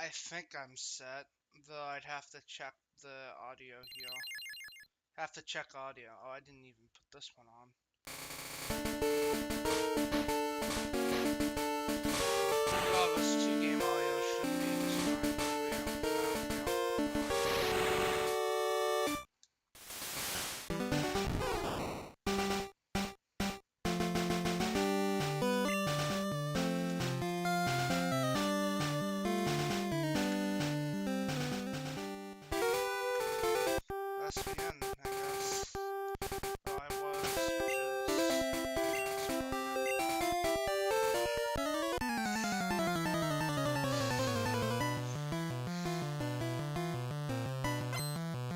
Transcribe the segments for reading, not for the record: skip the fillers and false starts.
I think I'm set, though I'd have to check the audio here. Have to check audio. Oh, I didn't even put this one on. Regardless, 2-game audio should be just fine. Let's begin, I guess. Oh, I was, which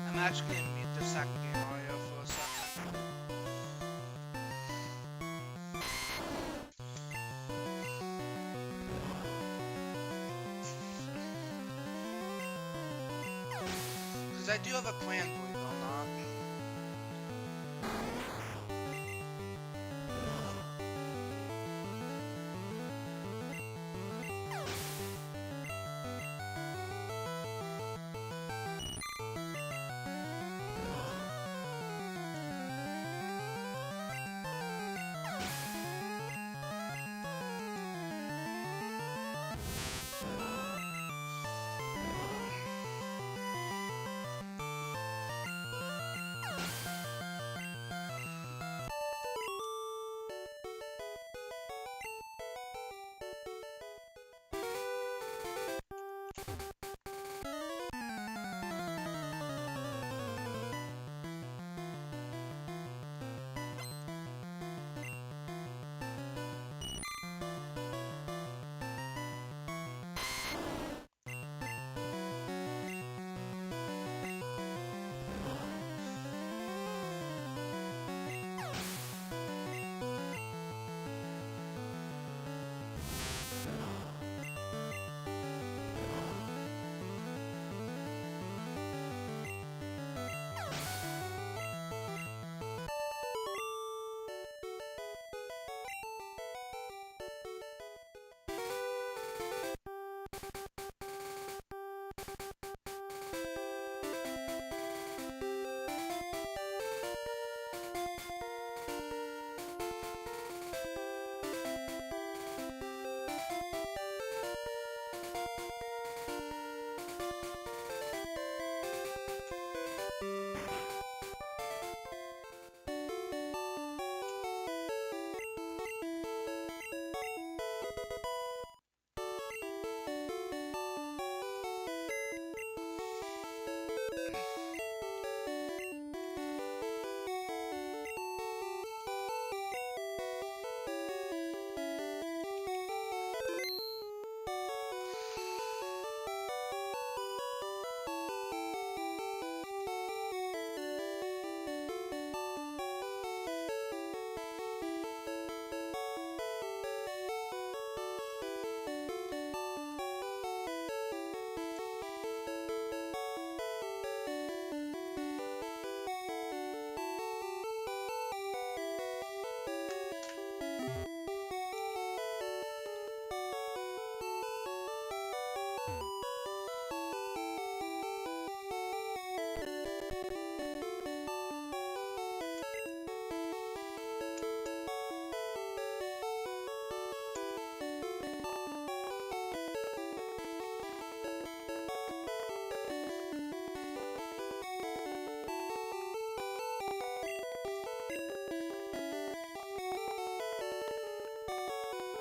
I'm actually gonna mute the second game audio for a second. Because I do have a plan, believe it or not.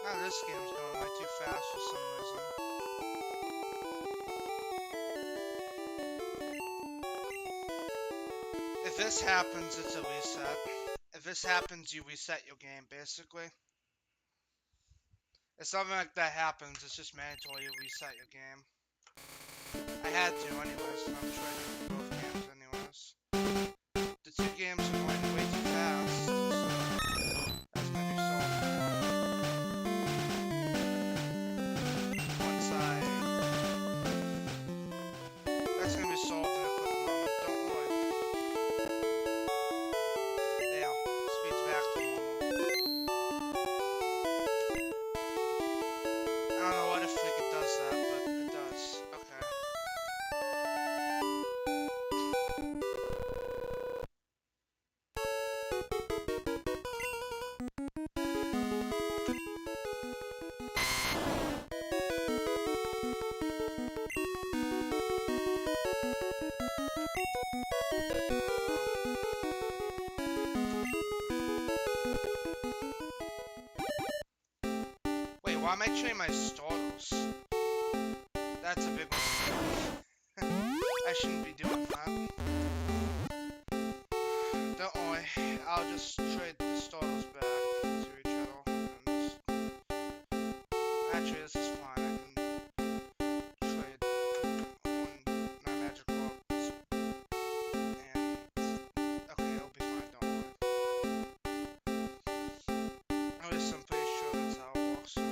Oh, this game's going way too fast for some reason. If this happens, it's a reset. If this happens, you reset your game, basically. If something like that happens, it's just mandatory you reset your game. I had to anyways, so I'm trying to do both games anyways. The 2 games are going way too fast, so that's gonna be solved. Once that's gonna be solved in a quick moment, don't worry. There, speed's back to normal. I don't know what a freak it does that, but it does. Okay. I might trade my starters. That's a big mistake. I shouldn't be doing that. Don't worry, I'll just trade the starters back to each other. And just... Actually, this is fine. I can trade my magic cards. And... Okay, it'll be fine, don't worry. At least I'm pretty sure that's how it works for me.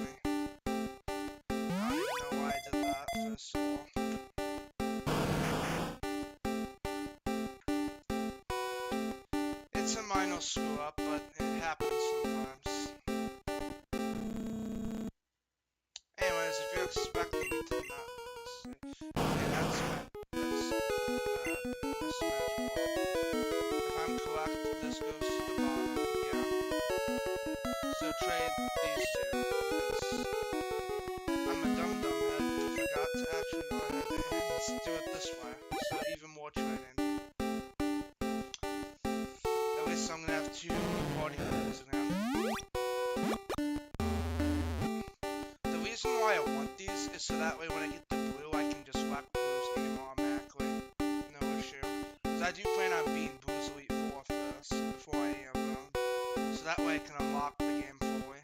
I don't even know why I did that, first of all. It's a minor screw up, but it happens sometimes. Anyways, if you're expecting me to not... Okay, that's magic ball. If I'm correct, this goes to the bottom, yeah. So trade these two, because I'm a dum-dum head who forgot to actually go ahead and do it this way. So even more trading. At least I'm gonna have two party members around. The reason why I want these is so that way when I get the blue, I can just whack Blue's game automatically. No issue. Because I do plan on being Blue's Elite 4 first, before I am Brown. So that way I can unlock the game fully.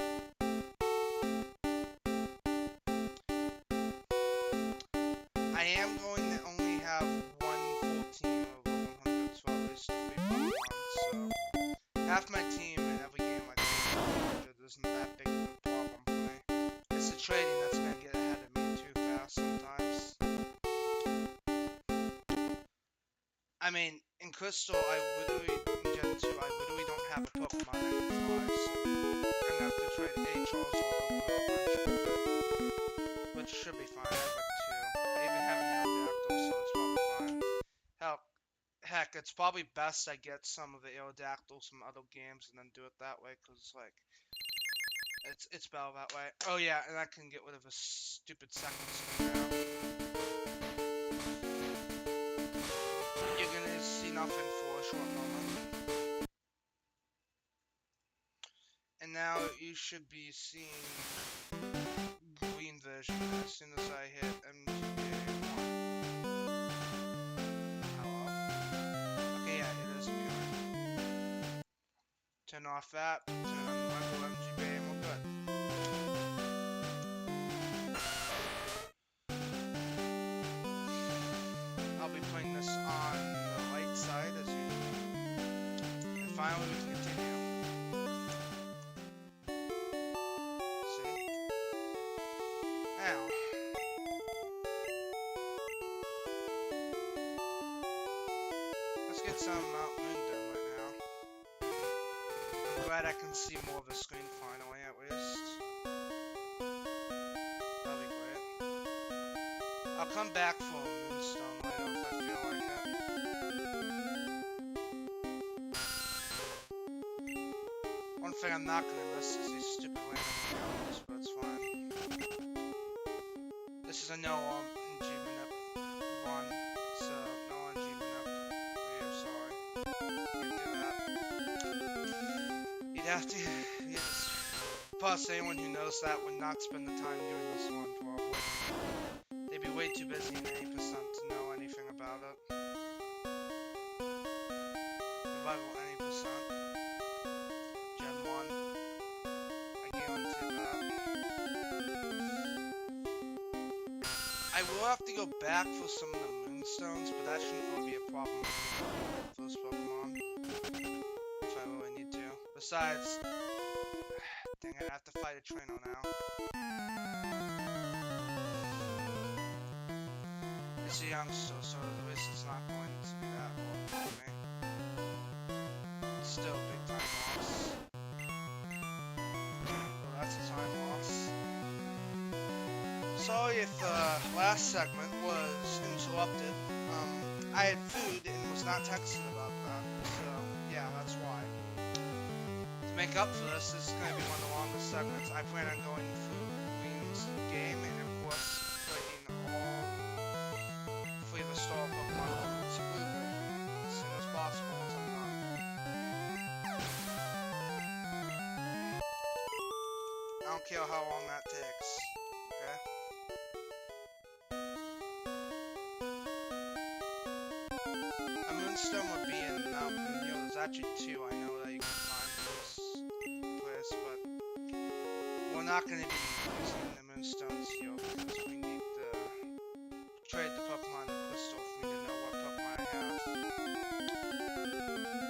I am going to only have one full team of 100, so at least 3 Pokemon, so half my team in every game I can 100 isn't that big of a problem for me. It's the trading that's going to get ahead of me too fast sometimes. I mean, in Crystal, in Gen 2, I literally don't have a Pokemon that can fly, so I'm going to have to trade a Charizard eventually, which should be fine. I have like 2. I even have an Aerodactyl, so it's probably fine. Heck, it's probably best I get some of the Aerodactyls from other games and then do it that way, because, like, it's better that way. Oh yeah, and I can get rid of a stupid second screen now. You're gonna see nothing for a short moment. And now you should be seeing green version as soon as I hit MGA1. Okay, yeah, it is green. Turn off that, turn on the Michael MGB, and we're good. I'll be putting this on the right side as usual. And finally we can continue. See? Now. Let's get some Mount Moon done right now. I'm glad I can see more of the screen finally, at least. That'll be great. I'll come back for a Moonstone later if I feel like it. One thing I'm not gonna miss is these stupid random encounters, but it's fine. This is a no G minute one, so no on G minute. I'm sorry. Can't do that. You'd have to. Yes. Plus, anyone who knows that would not spend the time doing this one, probably. They'd be way too busy in 80% to know anything about it. Survival any percent. Gen 1. I guarantee that. I will have to go back for some of the Moonstones, but that shouldn't really be a problem for those Pokemon. If I really need to. Besides, dang it, I have to fight a trainer now. It's a youngster, so at least it's not going to be that hard for me. It's still a big time loss. Well, that's a time loss. Sorry if the last segment was interrupted. I had food and was not texting about that, so yeah, that's why. To make up for this is going to be one of the longest segments. I plan on going through Queen's game and of course fighting all 3 of the star Pokemon exclusively as soon as possible once I'm done. I don't care how long that takes. Okay? A moonstone would be in Mountain Hill. There's actually two I know that you can find in this place, but we're not going to be using the moonstones here because we need to trade the Pokemon the crystal for me to know what Pokemon I have.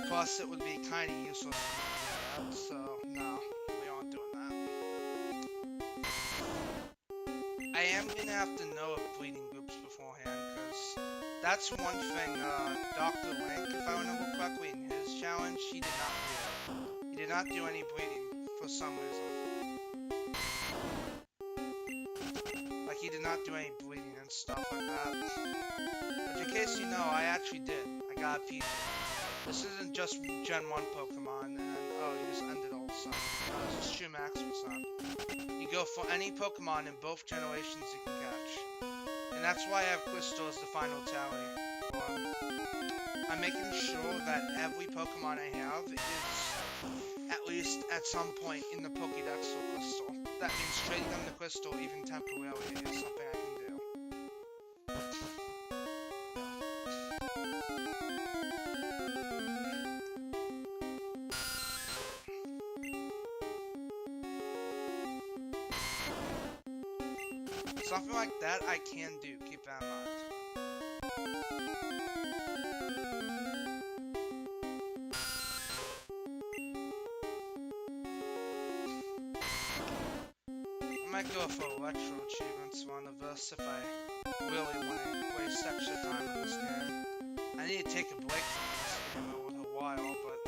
Plus, it would be kind of useless for me to do that, so no, we aren't doing that. I am going to have to know of breeding groups beforehand, because that's one thing Dr. Link, if I remember correctly, in his challenge, he did not do. He did not do any breeding for some reason. Like, he did not do any breeding and stuff like that. But in case you know, I actually did. I got a Pidgey. This isn't just Gen 1 Pokemon, and then, oh, you just ended all of a sudden. No, this is true Max percent. You go for any Pokemon in both generations you can catch. And that's why I have Crystal as the final tally. I'm making sure that every Pokemon I have is at least at some point in the Pokédex for Crystal. That means trading them the Crystal even temporarily is something I can do. Something like that I can do, keep that in mind. I might go for Electro achievements on the verse if I really want to waste extra time in this game. I need to take a break from this game a little while, but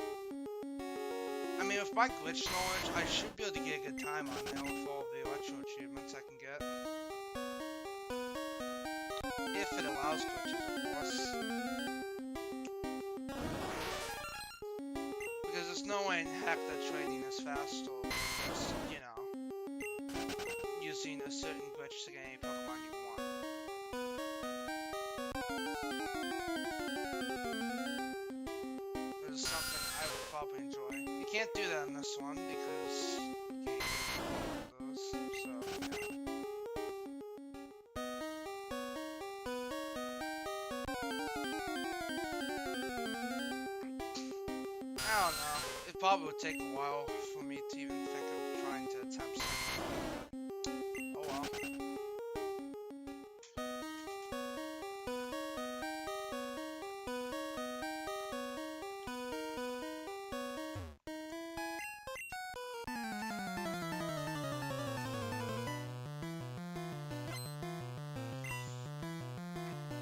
I mean, with my glitch knowledge, I should be able to get a good time on there with all the Electro achievements I can get. If it allows glitches, of course. Because there's no way in heck that trading is fast or just, you know, using a certain glitch to get any Pokemon you want. Which is something I would probably enjoy. You can't do that in this one because you can't get those, so yeah. I don't know. It probably would take a while for me to even think of trying to attempt something, but oh well.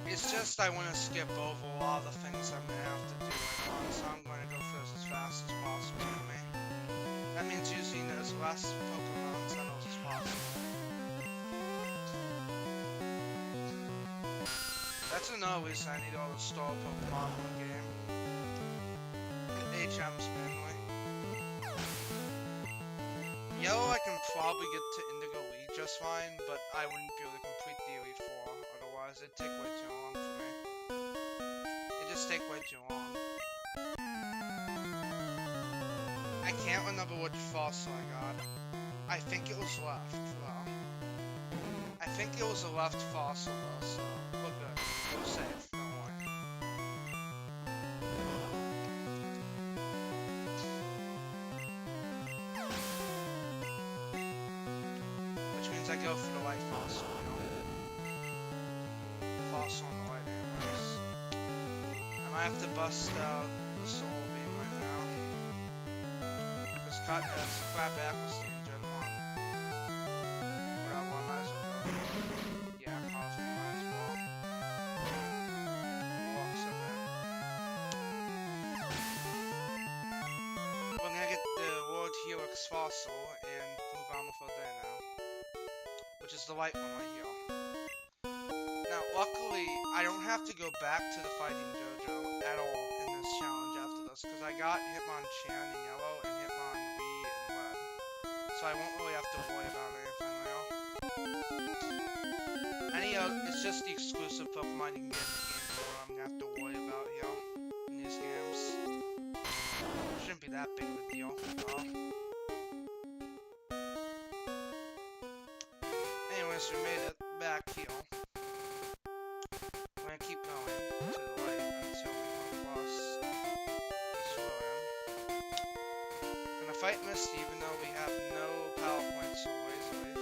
It's just I want to skip over a lot of the things I'm going to have to do later on, so I'm going to go through this as fast as possible for me. That means using as less Pokemon Centers as possible. That's another reason I need all the star Pokemon in the game. HMs mainly. Yellow I can probably get to Indigo League just fine, but I wouldn't be able to complete the Elite Four, otherwise it'd take way too long for me. It'd just take way too long. I can't remember which fossil I got. I think it was left, well. I think it was a left fossil though, so we're good. We're safe, don't worry. Which means I go for the white fossil, you know? The fossil on the white anyways. I might have to bust out the soul beam right now. Because Cut has crap accuracy in Gen 1. Whatever, I might as well go. Yeah, coffee, might as well. Walks up there. We're gonna get the World Helix fossil and move on with our day now. Which is the white one right here. Now, luckily, I don't have to go back to the Fighting Dojo at all in this challenge after this, because I got Hitmonchan in yellow and Hitmonlee in red. So I won't really have to worry about anything now. It's just the exclusive Pokemon you can get in the game for I'm gonna have to worry about here in these games. Shouldn't be that big of a deal, though. anyways, we made it back here. We're gonna keep going to the right until we come across this room. Gonna fight Misty even though we have no power points or ways away.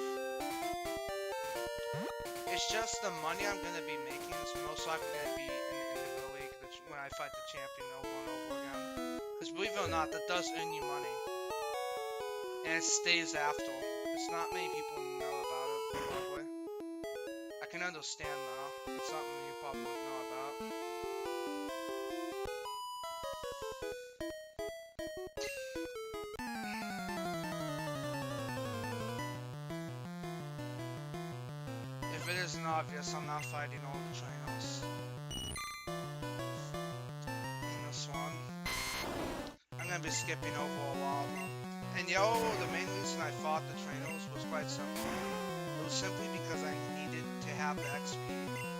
It's just the money I'm gonna be making is most likely gonna be in the Indigo League when I fight the champion over and over again. Because believe it or not, that does earn you money. And it stays after. It's not many people know about it, probably. I can understand though. It's something you probably wouldn't know about. If it isn't obvious, I'm not fighting all the trainers. In this one, I'm gonna be skipping over a lot of them. And the main reason I fought the trainers was quite simple. It was simply because I needed to have the XP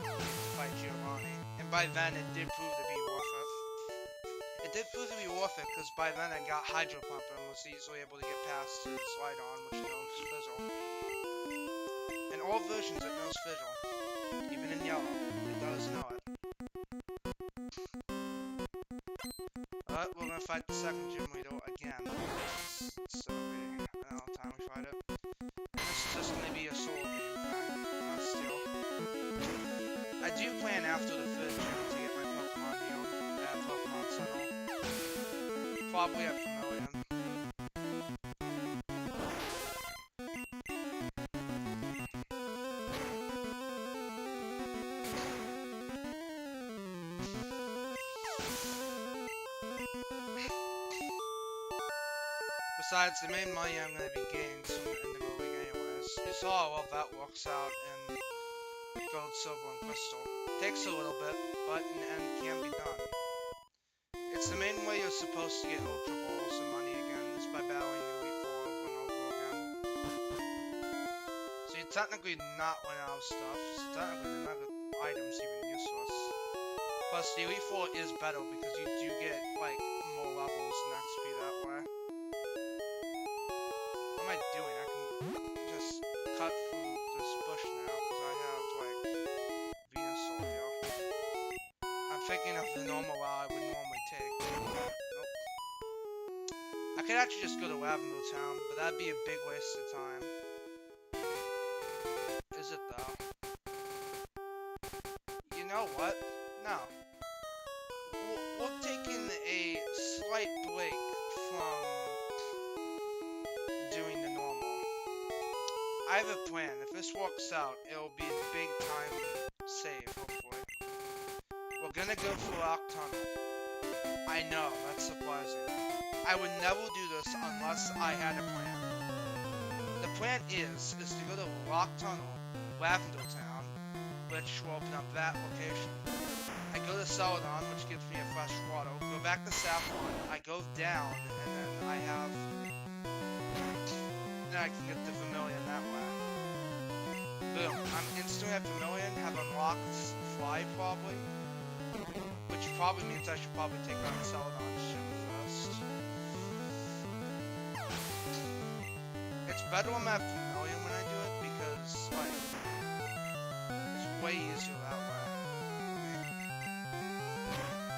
to fight Giovanni. And by then, it did prove to be worth it. It did prove to be worth it because by then I got Hydro Pump and was easily able to get past his Slide-On, which knows Fizzle. In all versions, it knows Fizzle. Even in yellow, it does know it. But we're gonna fight the second gym leader again. So time we fight it. And this is just gonna be a solo game thing. Still. I do plan after the third gym to get my Pokemon healed at Pokemon Center. Probably at Vermilion. Besides, the main money I'm going to be getting from the Indigo League anyways. You saw how well that works out in Gold, Silver, and Crystal. Takes a little bit, but in the end can be done. It's the main way you're supposed to get Ultra Balls and money again, is by battling the Elite Four over and over again. So you're technically not running out of stuff, so technically none of the items even useless. Plus, the Elite Four is better because you do get, like, more levels and XP that way. What am I doing? I can just cut through this bush now because I have like Venusaur here. I'm thinking of the normal route I would normally take. Nope. I could actually just go to Lavender Town, but that'd be a big waste of time. Is it though? You know what? No. We're taking a slight break from doing the normal. I have a plan. If this works out, it'll be a big time save, hopefully. We're gonna go through Rock Tunnel. I know, that's surprising. I would never do this unless I had a plan. The plan is to go to Rock Tunnel, Lavender Town, which will open up that location. I go to Celadon, which gives me a fresh water. Go back to Saffron. I go down, and then I have... Then I can get to Vermilion that way. Boom. I'm instantly at Vermilion, have unlocked Fly, probably. Which probably means I should probably take on Celadon gym first. It's better when I'm at Vermilion when I do it, because, like, it's way easier that way.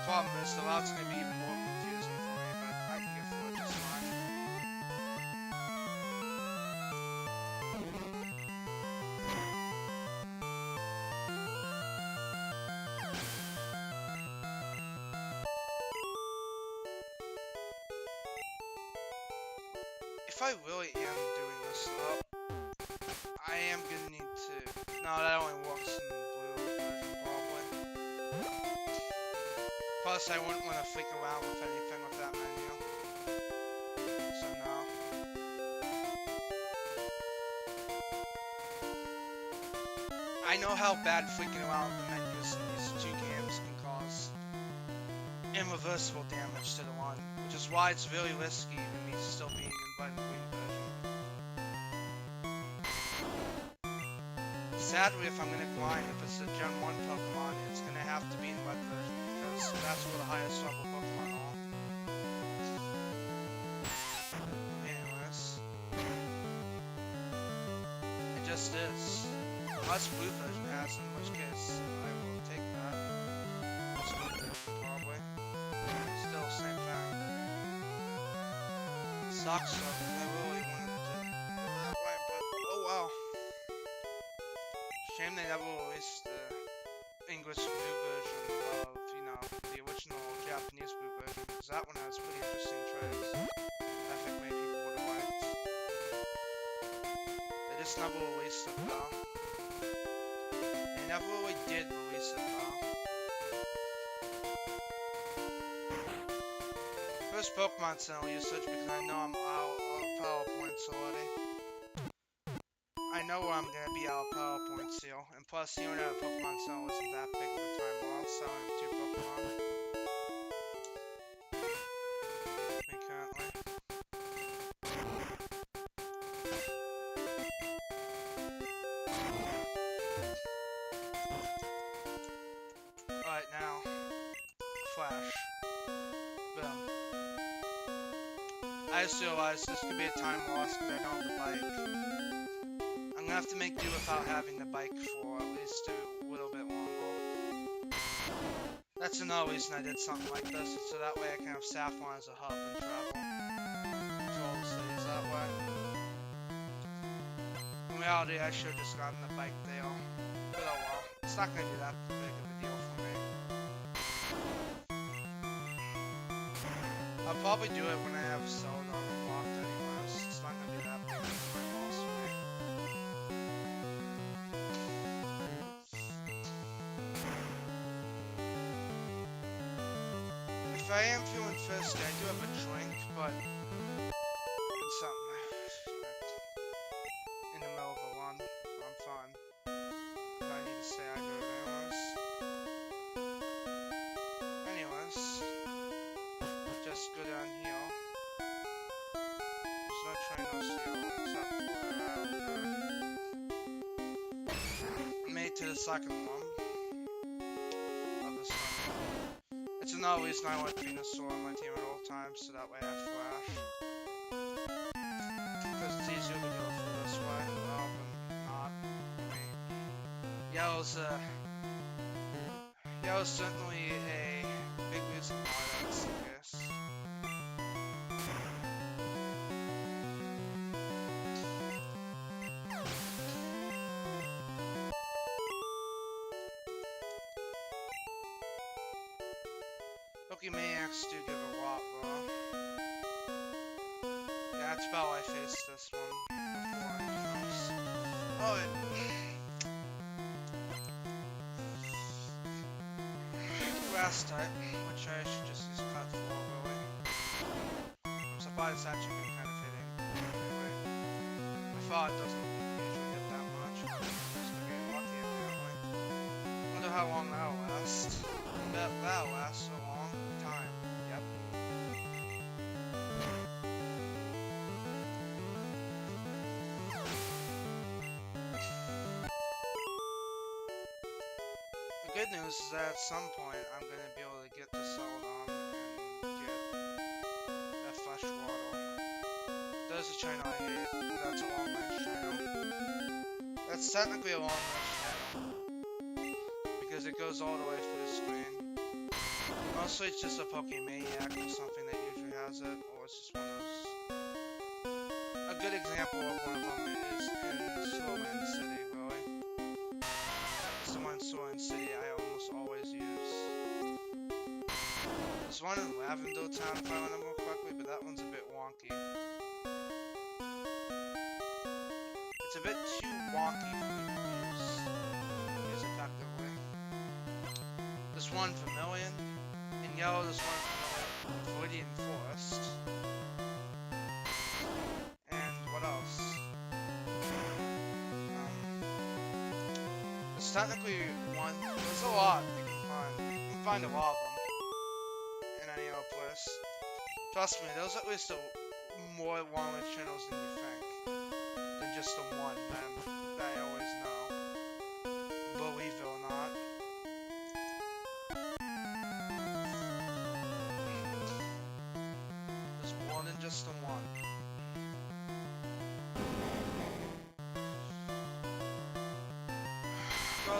Problem is, the route's gonna be even more confusing for me, but I can get through it just fine. If I really am doing this though, I am gonna need to... No, that only works in the blue version, probably. Plus, I wouldn't want to freak around with anything with that menu. So, no. I know how bad freaking around with the menus in these two games can cause irreversible damage to the one, which is why it's really risky with me still being in the green version. Sadly, if I'm gonna grind, if it's a Gen 1 Pokemon, it's gonna have to be in red version, because that's where the highest level Pokemon are. Anyways. It just is. Unless blue version has, in which case I will take that. It's blue version, probably. Still, same thing. Sucks though, because I really wanted to go that way, but oh well. Shame they never released the English blue version of, you know, the original Japanese blue version, because that one has pretty interesting trades. I think many people would have liked. They just never released it though. They never really did release it though. First Pokemon Center usage, because I know I'm out of PowerPoints already. I know where I'm gonna be out of PowerPoint seal, and plus the unit of Pokemon Center isn't that big of a time loss, so I have 2 Pokemon. Me currently. Alright, now. Flash. Boom. I just realized this could be a time loss because I don't have the bike. I'm gonna have to make do without having the bike for at least a little bit longer. That's another reason I did something like this, so that way I can have Saffron as a hub and travel to all the cities that way. In reality, I should have just gotten the bike deal. But oh well, it's not gonna be that big of a deal for me. I'll probably do it when I have Celadon unlocked anyways. It's not gonna be that big of a loss for me. If I am feeling thirsty, I do have a drink, but it's something in the middle of a run, so I'm fine. If I need to stay hydrated anyways. Just go down here. There's no trainers here except for made to the second one of this one. It's another reason I want Venusaur on my team at all times, so that way I have Flash. Because it's easier to go for this way rather than not. Yellow's certainly a big reason why that's the case. Pokemaniacs do give a lot, bro. Yeah, that's about how I faced this one before anything else. Oh, grass type, which I should just use cut for, really. I'm surprised it's actually been kind of hitting. Anyway, I thought it doesn't usually hit that much. Just getting lucky, apparently. Wonder how long that'll last. That'll last so long. Time. Yep. The good news is that at some point I'm going to be able to get the Celadon and get that fresh water. There's a channel I hate, but that's a long range channel. That's technically a long range channel because it goes all the way through the screen. Mostly it's just a Pokemaniac or something that usually has it, or it's just one of those. A good example of one of them is in Swirling City, really. It's the one in Swirling City I almost always use. There's one in Lavender Town if I remember correctly, but that one's a bit wonky. It's a bit too wonky for me to use effectively. There's one Vermilion. In yellow, there's one from Viridian Forest. And what else? There's technically one. There's a lot you can find. You can find a lot of them in any other place. Trust me, there's at least more long-range channels than you think. Than just the one that I always know. Believe it or not. Just the one.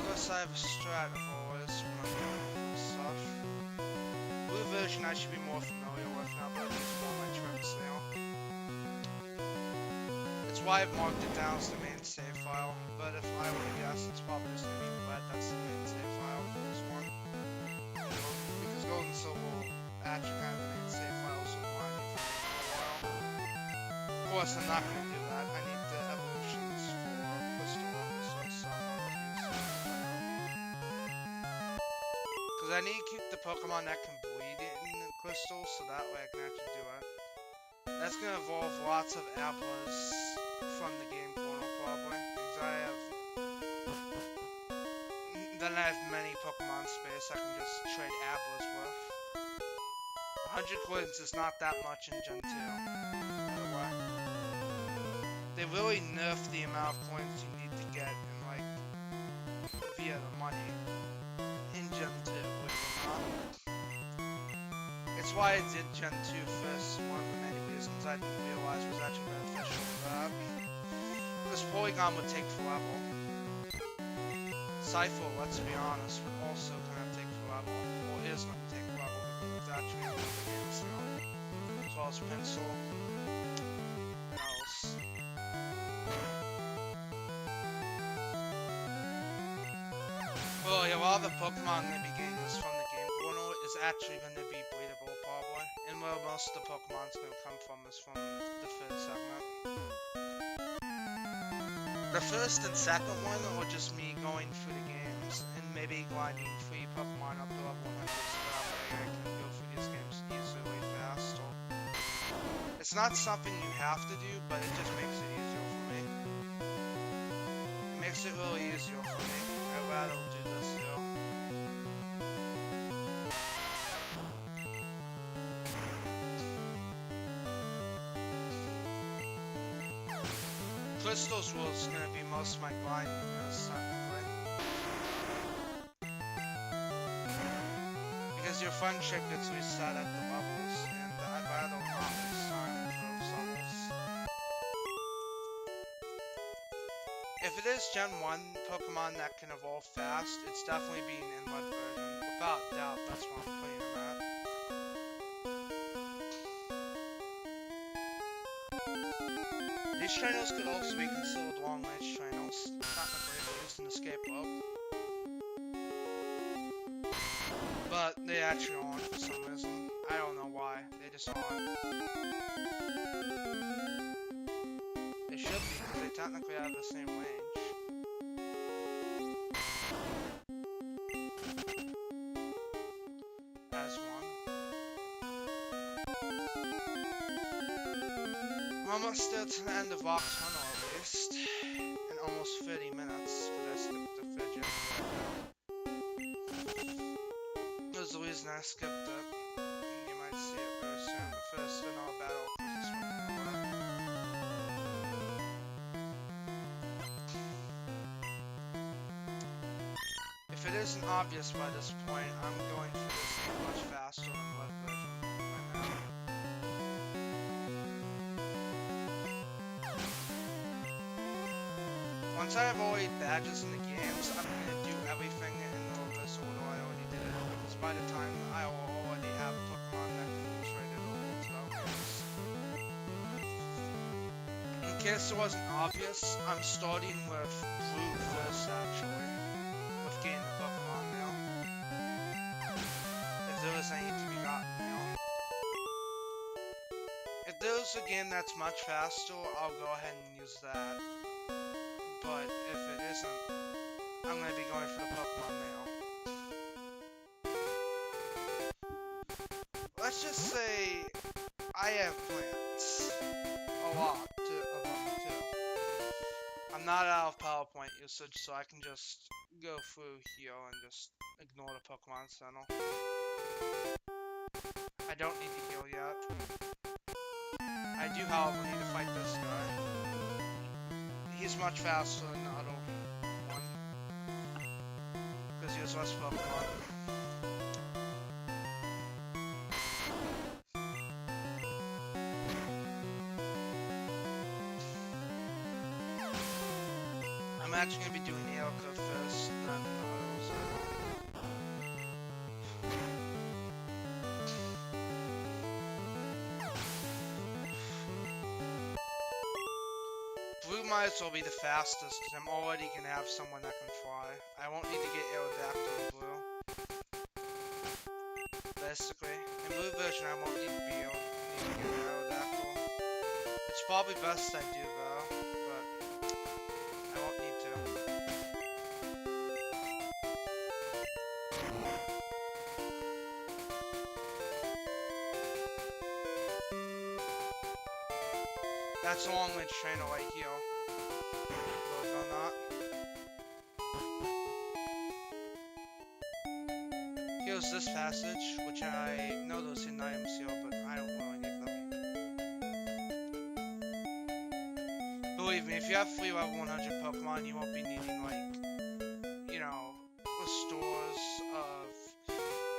regardless, I have a strat of always when I'm doing this stuff. Blue version I should be more familiar with now, but it's more my trips now. It's why I've marked it down as the main save file, but if I were to guess, it's probably just gonna be red. That's the main save file for this one. Because gold and silver will actually kind of the main save file, so mine for a while. Of course, I'm not gonna do that. I need the evolutions for crystal, so I'm not gonna use that. Because I need to keep the Pokemon that can bleed in crystal, so that way I can actually do it. That's gonna involve lots of Ablas from the game portal, probably, because then I have many Pokemon space I can just trade Ablas with. 100 coins is not that much in Gen 2, by the way. They really nerfed the amount of coins you need to get in, like, via the money in Gen 2, believe it or not. It's why I did Gen 2 first, one of the many reasons I didn't realize was actually beneficial for that. Because Polygon would take forever. Cypher, let's be honest, would also kind of take forever. Or is going to take forever because it's actually in the games now. As well as Pencil. What else? Well, yeah, a lot of the Pokemon I'm going to be getting is from the game portal is actually going to be breedable, probably. And where most of the Pokemon's going to come from is from the third segment. The first and second one are just me going through the games and maybe grinding 3 Pokemon up to level 100 so that way I can go through these games easily fast. It's not something you have to do, but it just makes it easier for me. It makes it really easier for me. I'd rather do this too. Crystals was going to be most of my grinding, technically. Because your friendship gets reset at the levels, and I'd rather not waste time for those levels. If it is Gen 1 Pokemon that can evolve fast, it's definitely being in Red version. Without doubt, that's what I'm playing them at. These trainers could also be considered long-range trainers, technically if used in Escape Rope. But they actually aren't for some reason. I don't know why, they just aren't. They should be, because they technically have the same range. As one. Almost there to the end of Vox Tunnel at least. In almost 30 minutes, because I skipped the fidget. There's the reason I skipped it. And you might see it very soon. But first, in our battle, because this one can go away. If it isn't obvious by this point, I'm going for this game much faster than Red version right now. Once I have all 8 badges in the games, I'm going to do everything in this order I already did it, because by the time I will already have Pokemon that can be traded over to those. In case it wasn't obvious, I'm starting with Blue first actually, with getting the Pokemon now. If there is any to be gotten now. If there's a game that's much faster, I'll go ahead and use that. But if it isn't, I'm going to be going for the Pokemon mail. Let's just say I have plants. A lot of them too. I'm not out of PowerPoint usage, so I can just go through here and just ignore the Pokemon Center. I don't need to heal yet. I do, however, need to fight this guy. He's much faster than the other one. Because he has less Pokemon. I'm actually gonna be doing the L code first, not Blue might as well be the fastest, because I'm already gonna have someone that can fly. I won't need to get Aerodactyl in blue. Basically. In blue version, I won't need to be able to get Aerodactyl. It's probably best I do, though, but I won't need to. That's a long range trainer right here. Believe it or not. Here's this passage, which I know those hidden items here, but I don't really need them. Believe me, if you have 3 level 100 Pokemon, you won't be needing, like, you know, restores of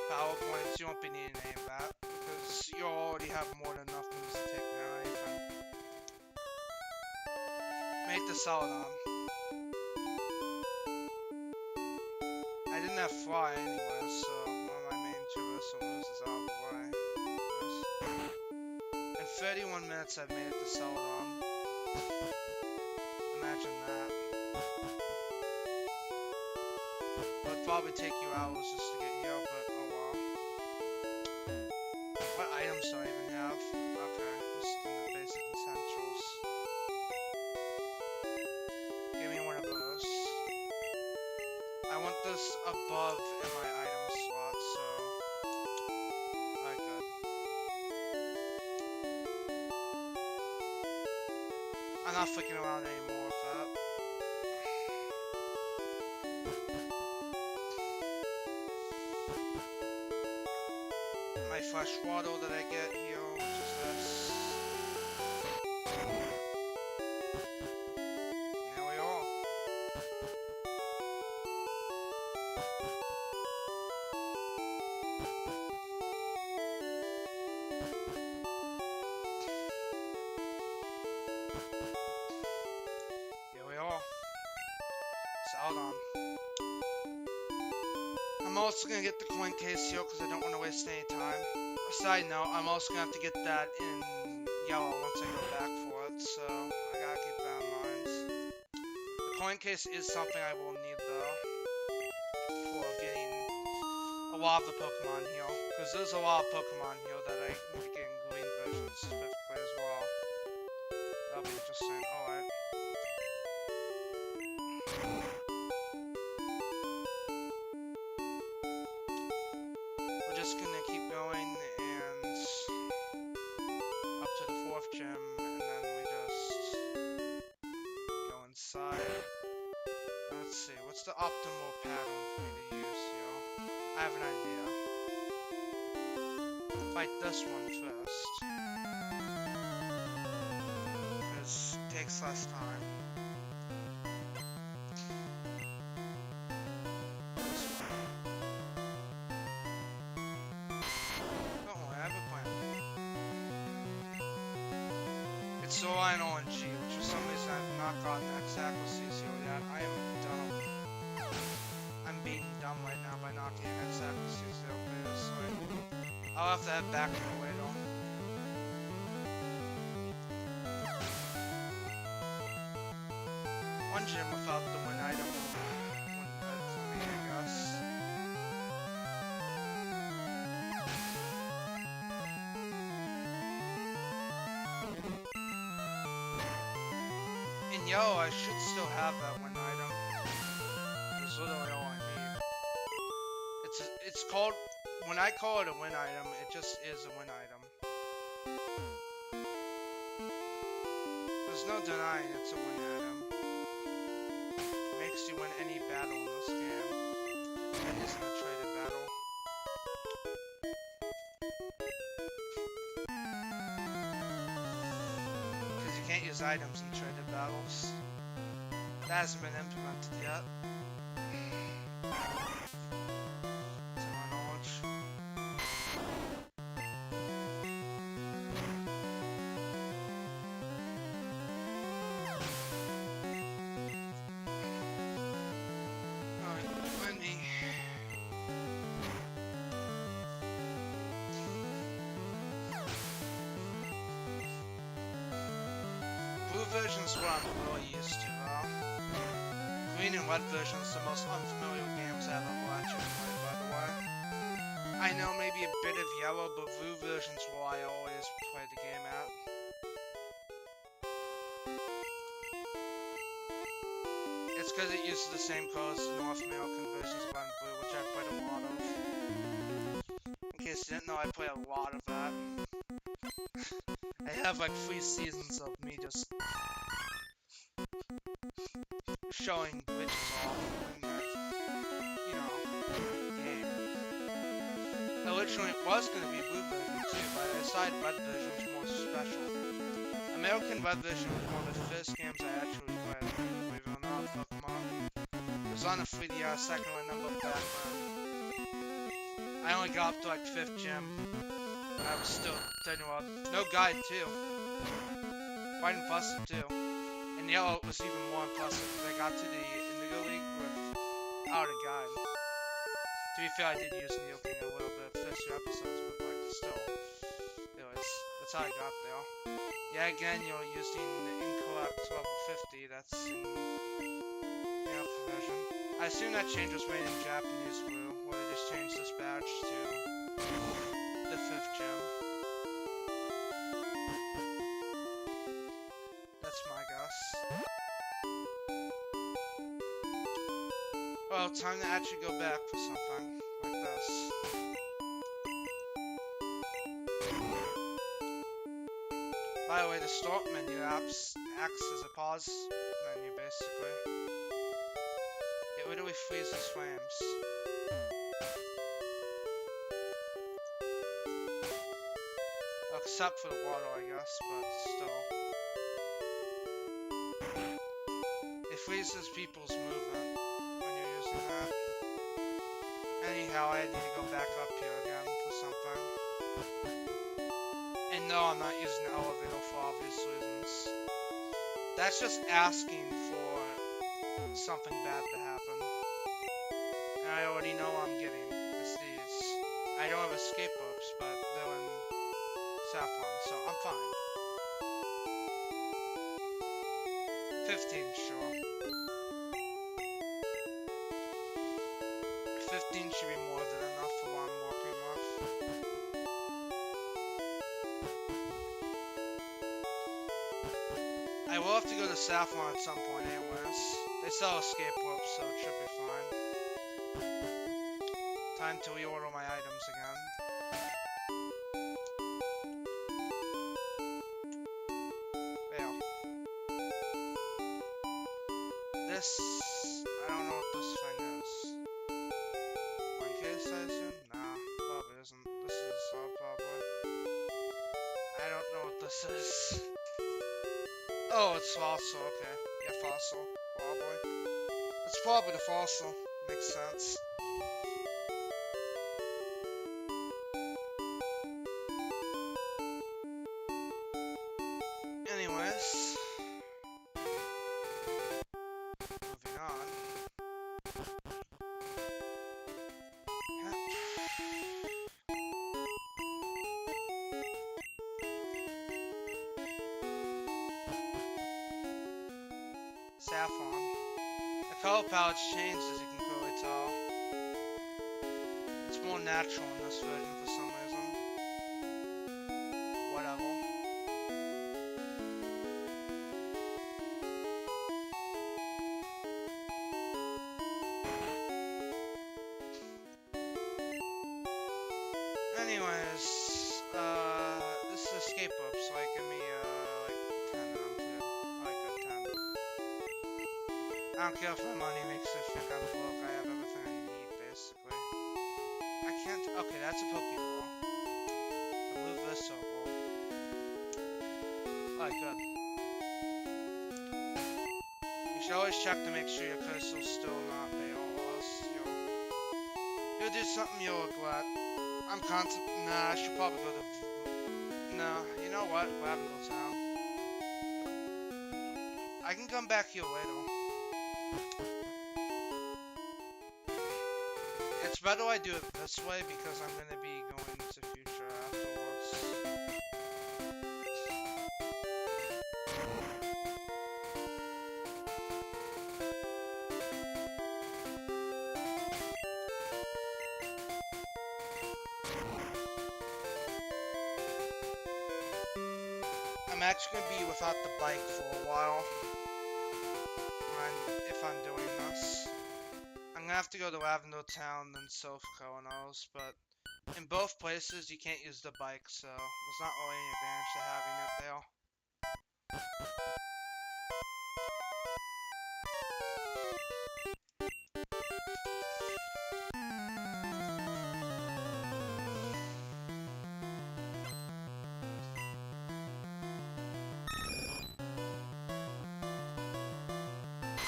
power points. You won't be needing any of that, because you already have more than enough moves to take down anything. Make the Celadon. I didn't have Fly anyway, so one of my main traversal moves is out of the way. In 31 minutes, I've made it to Celadon. Imagine that. It would probably take you hours just to get here, but oh well. What items do I even have? Okay, just in the basic essentials. Give me one of those. I want this above in my item slot, so I could. I'm not flicking around anymore with that. My fresh water that I get here, which is this. There we are. Here we are. Celadon. I'm also gonna get the coin case here because I don't want to waste any time. Side note, I'm also gonna have to get that in yellow once I go back for it, so I gotta keep that in mind. The coin case is something I will need though for getting a lot of the Pokemon here, because there's a lot of Pokemon here that I need to get in green versions specifically as well. That'll be interesting. Alright. We're just gonna keep going and up to the 4th gym, and then we just go inside. Let's see, what's the optimal pattern for me to use here? I have an idea. Fight this one first, because it takes less time. So I know in G, which for some reason I've not gotten X accuracies here yet. I am dumb. I'm being dumb right now by not getting X accuracies there, obviously. I'll have to head back to the way though. One gym without the win item wouldn't hurt for me, I guess. In yellow, I should still have that win item. It's literally all I need. It's called, when I call it a win item, it just is a win item. There's no denying it's a win item. It makes you win any battle in this game. That isn't a traded battle. You can't use items in traded battles. That hasn't been implemented yet. To my knowledge. version's what I'm really used to, though. Green and red version's the most unfamiliar games I've ever actually played, by the way. I know maybe a bit of yellow, but blue version's where I always play the game at. It's because it uses the same colors as the North American versions of red and blue, which I played a lot of. In case you didn't know, I play a lot of that. I have like 3 seasons of me just showing glitches off in that, you know, game. Originally it was going to be blue version too, but I decided red version was more special. American red version was one of the first games I actually played, believe it or not, Pokemon. It was on the 3DS, I can remember back then. I only got up to like 5th gym. I was still taking a no guide too. Quite impressive too. And yellow was even more impressive because I got to the Indigo League without a guide. To be fair, I did use Neo King a little bit the first few episodes, but like still, that's how I got there. Yeah, again, you're using the incorrect level 50. That's in the Alpha version. I assume that change was made in Japanese blue, where they just changed this badge to the 5th gym. That's my guess. Well, time to actually go back for something like this. By the way, the start menu acts as a pause menu, basically. It literally freezes frames. Except for the water, I guess, but still. It freezes people's movement when you're using that. Anyhow, I need to go back up here again for something. And no, I'm not using the elevator for obvious reasons. That's just asking for something bad to happen. And I already know I'm getting. It's these. I don't have escape ropes, but they're in Saffron, so I'm fine. 15, sure. 15 should be more than enough for what I'm working with. I will have to go to Saffron at some point anyways. They sell escape ropes, so it should be fine. Time to reorder my items again. There. This... I don't know what this thing is. One case, I assume? Nah, probably isn't. This is probably. I don't know what this is. Oh, it's fossil, okay. Yeah, fossil. Probably. It's probably the fossil. Makes sense. Anyways. Moving on. Saffron. The color palette's changed, as you can clearly tell. It's more natural in this version for some reason. Whatever. Anyways, this is escape rope, so like give me like 10 and I'm good. Like a 10. I don't care if my money makes it think I'm broke, I have everything I need basically. I can't. Okay, that's a Poké Ball. Remove this ball. Alright, good. You should always check to make sure your crystal's still not there or else you'll do something you'll regret. I'm nah, I should probably go to... No, you know what? Lavender Town. I can come back here later. It's better I do it this way because I'm gonna be going to future afterwards. I'm actually gonna be without the bike for a while. If I'm doing this. I'm gonna have to go to Lavender Town, then South Coronos, but in both places you can't use the bike, so there's not really any advantage to having it there.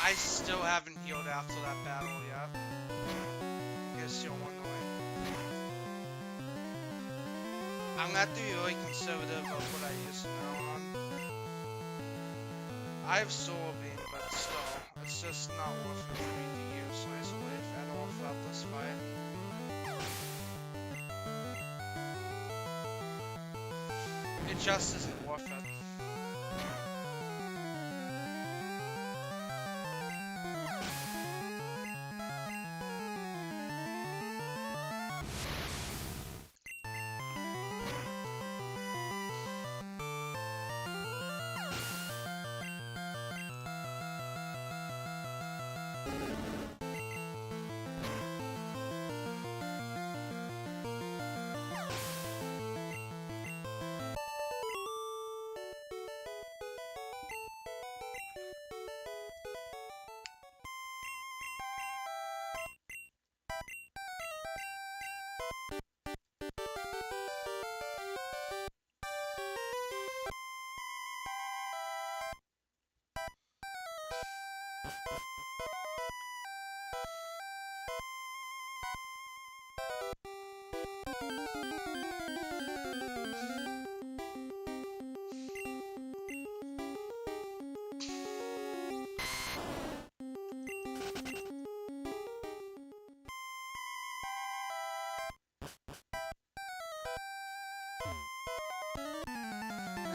I still haven't healed after that battle yet. I guess you're wondering. I'm gonna have to be really conservative of what I use from now on. I have Solar Beam, but still, it's just not worth it for me to use Isolate at all throughout this fight. It just isn't worth it.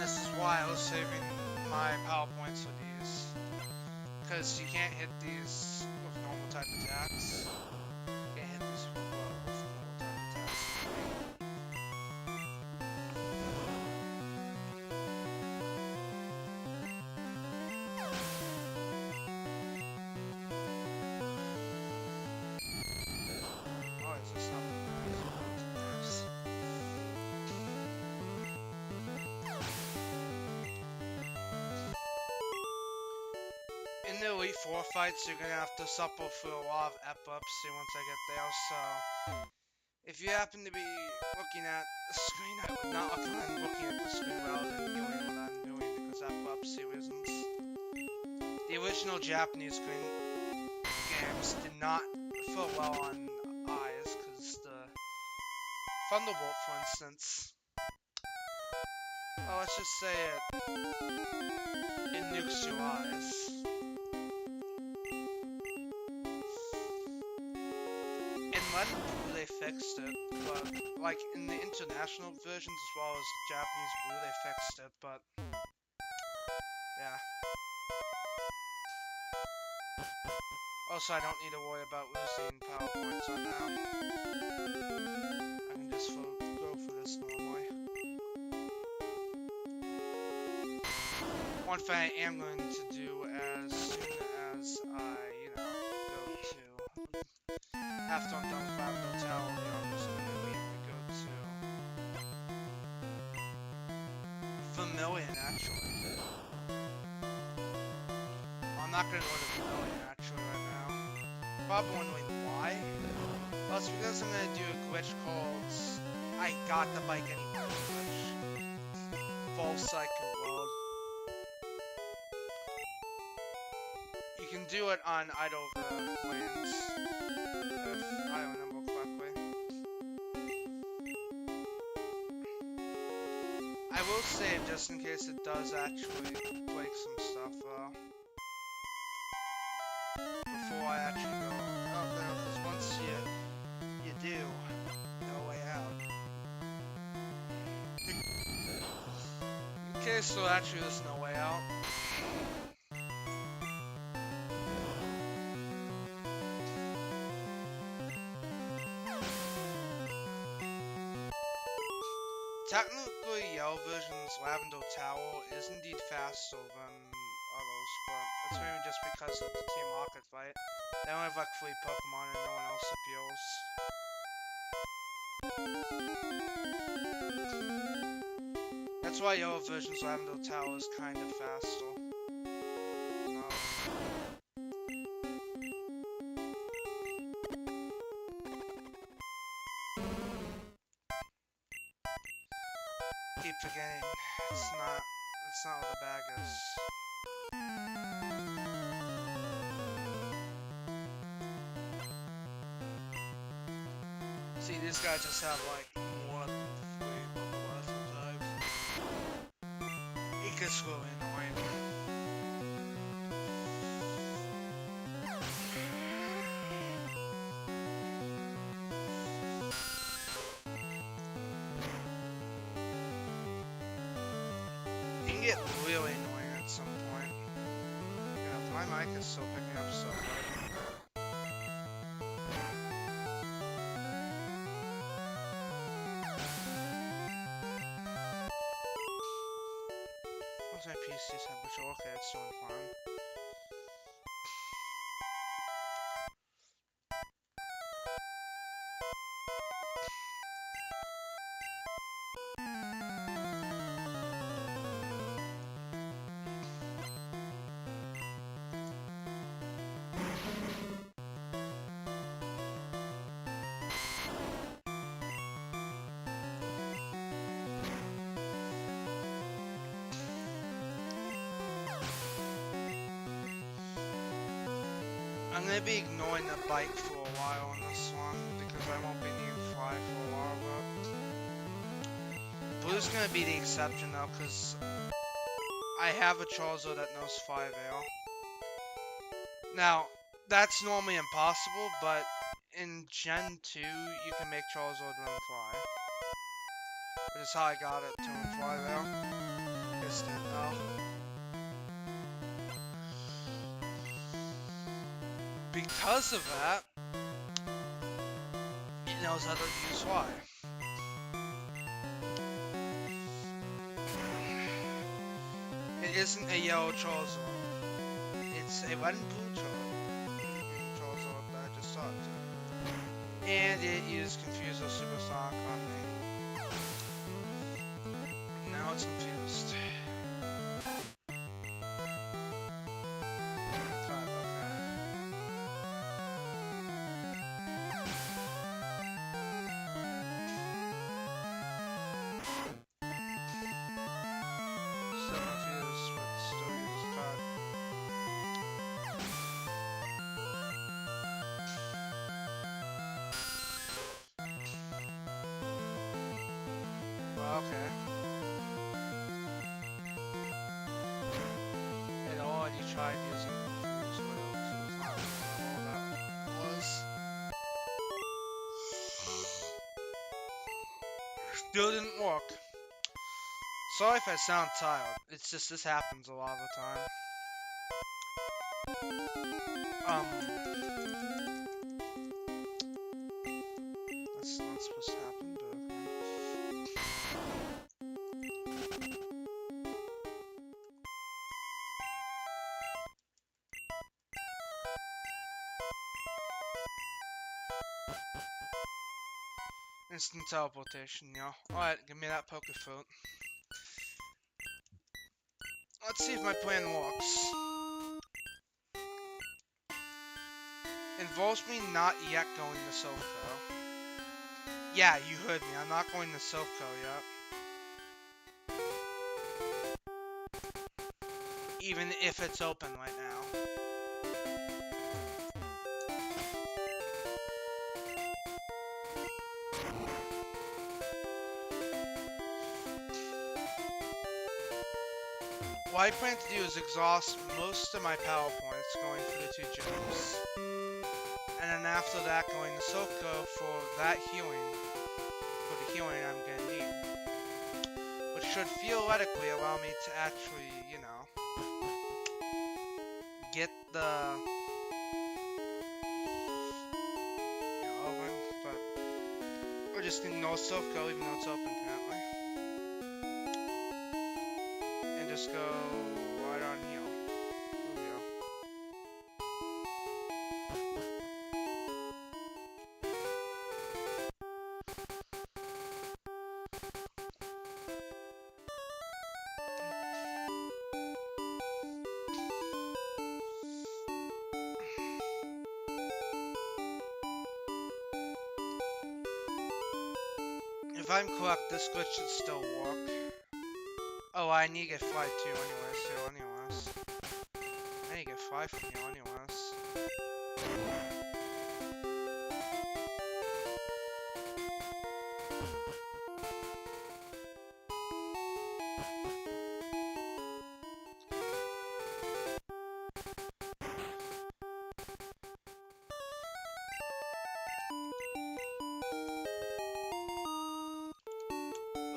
This is why I was saving my PowerPoints for these. Because you can't hit these with normal type attacks. You can't hit these with normal type attacks. Oh, is this not nice? In the Elite Four fights, you're gonna have to suffer through a lot of epilepsy once I get there, so if you happen to be looking at the screen, I would not recommend looking at the screen rather than doing what I'm doing because of epilepsy reasons. The original Japanese games did not feel well on eyes because the Thunderbolt, for instance, well, let's just say it nukes your eyes. They fixed it, but like in the international versions as well as Japanese Blue, they fixed it, but yeah. Also, I don't need to worry about losing PowerPoints on now. I can just go for this normally. One thing I am going to do as soon as I, go to after I'm done with Lavender Tower, I'm just going to go to Vermilion, actually. Well, I'm not going to go to Vermilion, actually, right now. Probably wondering why. Well, it's because I'm going to do a glitch called I Got the Bike Anyway glitch. False Cycle World. You can do it on either of the lands. If I remember correctly. I will save just in case it does actually break some stuff before I actually go out there, because once you do, no way out. Okay, so actually there's no way out. Technically, Yellow Vision's Lavender Tower is indeed faster than others, but it's mainly just because of the Team Rocket fight. They only have like 3 Pokemon and no one else appeals. That's why Yellow Vision's Lavender Tower is kind of faster. No. Keep forgetting. It's not what the bag is. See, these guys just have like more than 3 Pokemon sometimes. It gets really annoying. It can get really annoying at some point. Yeah, my mic is still picking up so good. What's my PC temperature? Okay, it's doing fine. I'm gonna be ignoring the bike for a while on this one because I won't be needing Fly for a while, but Blue's gonna be the exception though, because I have a Charizard that knows Fly Veil. Now, that's normally impossible, but in Gen 2, you can make Charizard run Fly. Which is how I got it to him Fly Veil. Instant though. Because of that, it knows how to use Fly. It isn't a yellow Charizard. It's a red and blue Charizard that I just talked to. And it used Confuser Supersonic on me. Now it's confused. Okay. It already tried using Confuse Whale, so it's not all that was. Still didn't work. Sorry if I sound tired. It's just this happens a lot of the time. That's not supposed to happen, but okay. Instant teleportation, yo. Alright, give me that Poké Fruit. Let's see if my plan works. Involves me not yet going to Silpho. Yeah, you heard me. I'm not going to Silpho yet. Even if it's open right now. What I plan to do is exhaust most of my power points going for the 2 gyms. And then after that going to Silpho for that healing. For the healing I'm gonna need. Which should theoretically allow me to actually, you know, get the open, but we're just gonna ignore Silpho even though it's open apparently. go right on here. Here we go. If I'm correct, this glitch should still work. Oh, I need to get 5 too anyways. I need to get 5 from here anyways.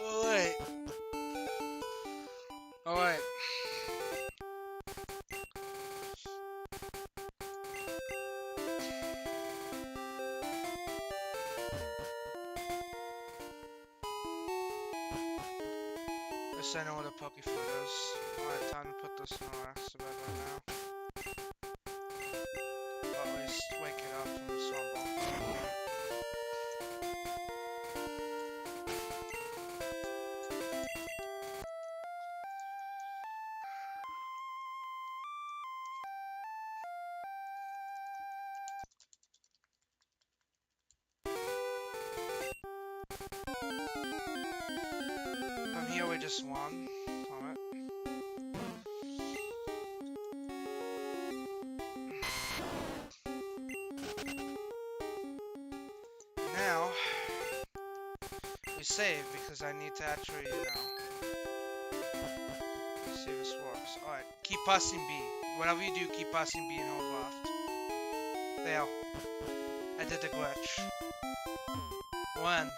Alright. Alright. Guess I know what a Poké food is. Alright, time to put this in the racks to bed right now. Or at least wake it up from the slumber. From here we just won. Alright. Now we save because I need to actually, see if this works. Alright, keep pressing B. Whatever you do, keep pressing B and hold left. There. I did the glitch. When?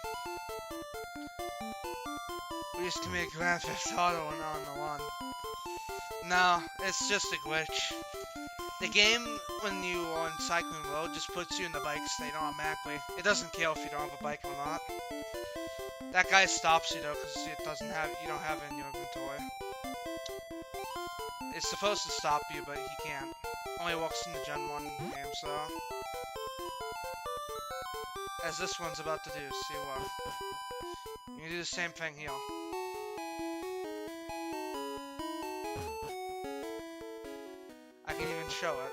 We just commit Grand Theft Auto and on the one. No, it's just a glitch. The game, when you are on cycling road, just puts you in the bike state automatically. It doesn't care if you don't have a bike or not. That guy stops you though, because it doesn't have, you don't have it in your inventory. It's supposed to stop you, but he can't. Only works in the Gen 1 game, so. As this one's about to do, see what. You can do the same thing here. I can even show it.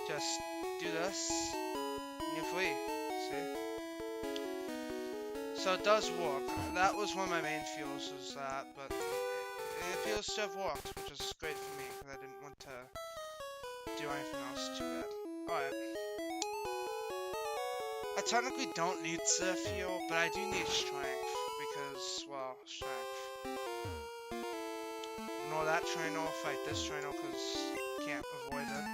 Just do this, and you're free. See? So it does work. That was one of my main feels, was that, but it feels to have worked, which is great for me, because I didn't want to do anything else too bad. Alright. I technically don't need Surf Heal, but I do need Strength, because, well, Strength. Ignore that trainer, fight this trainer, because you can't avoid it.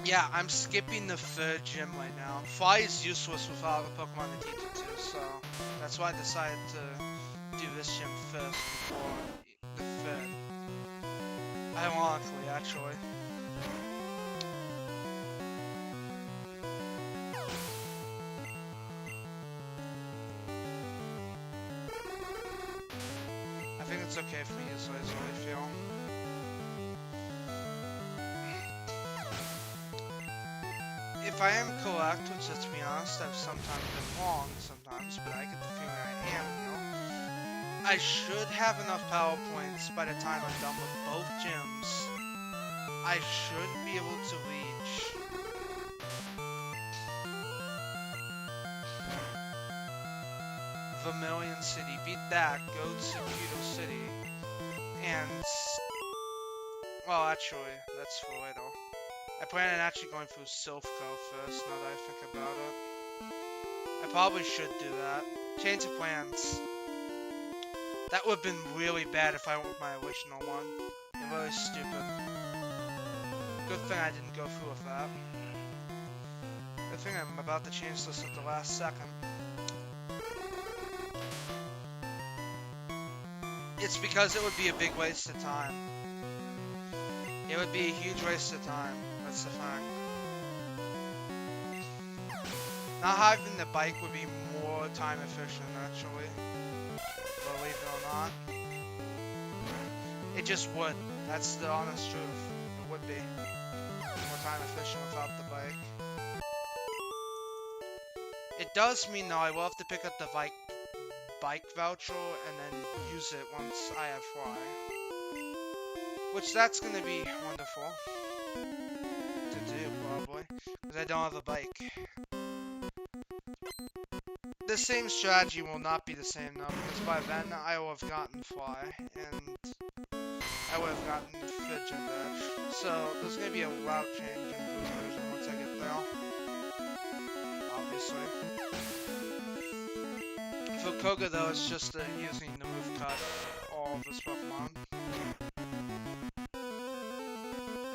Yeah, I'm skipping the 3rd gym right now. Fly is useless without a Pokemon to teach it to, so that's why I decided to do this gym first before the 3rd. Ironically, actually. I think it's okay for me to use Laser, I feel. If I am correct, which let's be honest, I've sometimes been wrong sometimes, but I get the feeling I am, I should have enough power points by the time I'm done with both gyms. I should be able to reach Vermilion City, beat that, go to Pewter City, and well, actually, that's for later. I plan on actually going through Silph Cove first, now that I think about it. I probably should do that. Change of plans. That would have been really bad if I went with my original one. It really stupid. Good thing I didn't go through with that. Good thing I'm about to change this at the last second. It's because it would be a big waste of time. It would be a huge waste of time. That's the thing. Not having the bike would be more more time efficient, actually. Believe it or not. It just would. That's the honest truth. It would be more time efficient without the bike. It does mean, though, I will have to pick up the bike voucher and then use it once I have Fly. Which, that's gonna be wonderful to do, probably. Because I don't have a bike. The same strategy will not be the same, though, because by then I will have gotten Fly, and I would have gotten the Fidget Dash. So, there's gonna be a route change in Blue version once I get there. Obviously. For Koga, though, it's just using the move cut all of his Pokemon.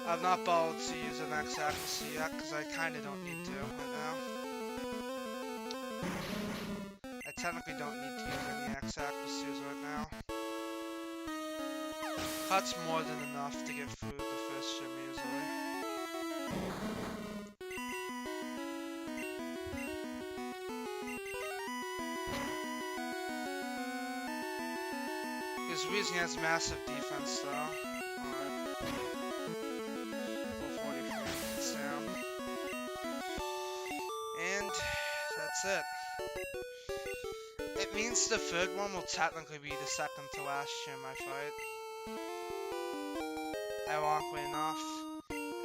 I've not bothered to use an Max Accuracy yet, because I kinda don't need to right now. I technically don't need to use any Max Accuracies right now. Cut's more than enough to get through the first gym easily. His reason has massive defense, though. Alright. 443 minutes down. And that's it. It means the third one will technically be the second to last gym I fight. Ironically enough.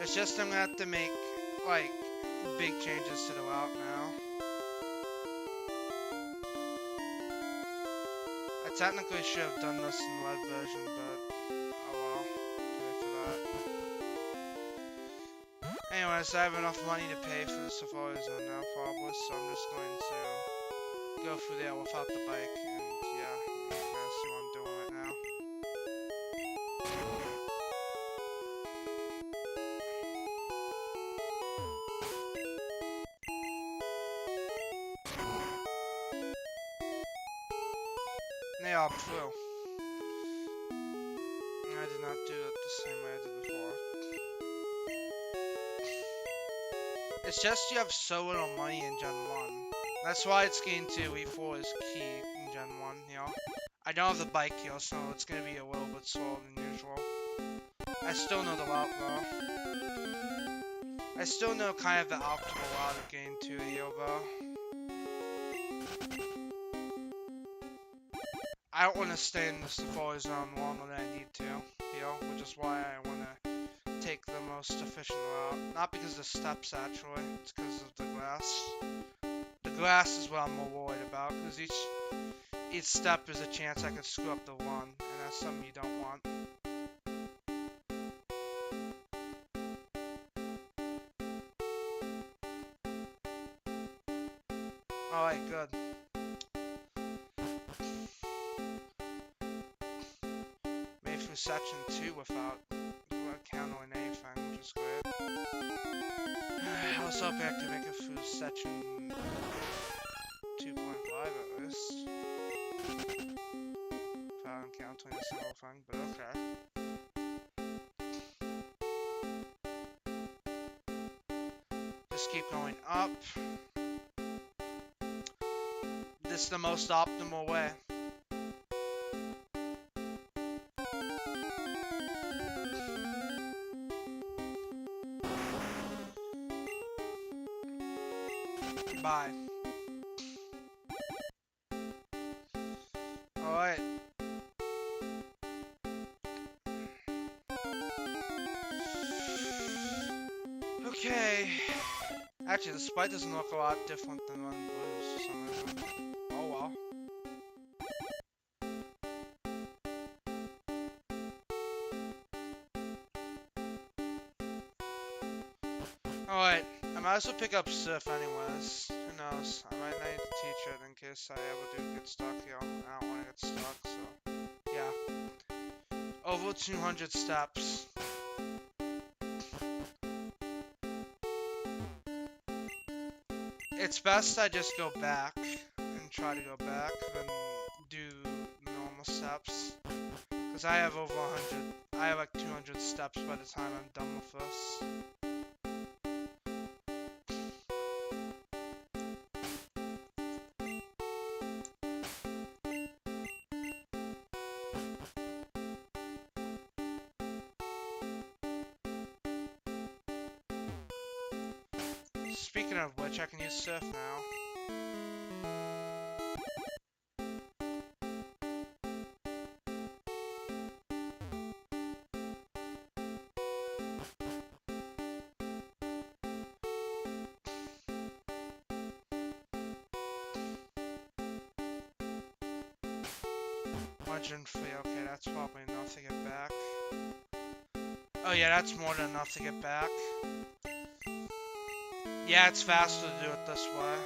It's just I'm gonna have to make, like, big changes to the route now. I technically should have done this in the web version, but oh well. Too late for that. Anyways, I have enough money to pay for the Safari Zone now, probably, so I'm just going to go through there without the bike, and yeah, you can kind of see what I'm doing right now. And they are through. I did not do it the same way I did before. It's just you have so little money in Gen 1. That's why it's getting to Elite 4 is key in Gen 1, you know? I don't have the bike here, so it's gonna be a little bit slower than usual. I still know the route, though. I still know kind of the optimal route of getting to the hill, though. I don't want to stay in the Safari Zone longer than I need to, you know? Which is why I want to take the most efficient route. Not because of the steps, actually. It's because of the grass. The grass is what I'm more worried about, because each step is a chance I could screw up the run, and that's something you don't want. Alright, good. Made through section 2 without countering anything, which is good. I was hoping I could make it through section 2.5 at least. Without encountering a single thing, but okay. Just keep going up. This is the most optimal way. Bye. Alright. Okay. Actually, the sprite doesn't look a lot different than Running Blues for some reason. Oh well. Alright. I might as well pick up Surf anyways. Who knows? I might need to teach it in case I ever do get stuck here. I don't want to get stuck, so yeah. Over 200 steps. It's best I just go back and try to go back than do normal steps. Because I have over 100. I have like 200 steps by the time I'm done with this. speaking of which, I can use Surf now. Okay, that's probably enough to get back. Oh yeah, that's more than enough to get back. Yeah, it's faster to do it this way.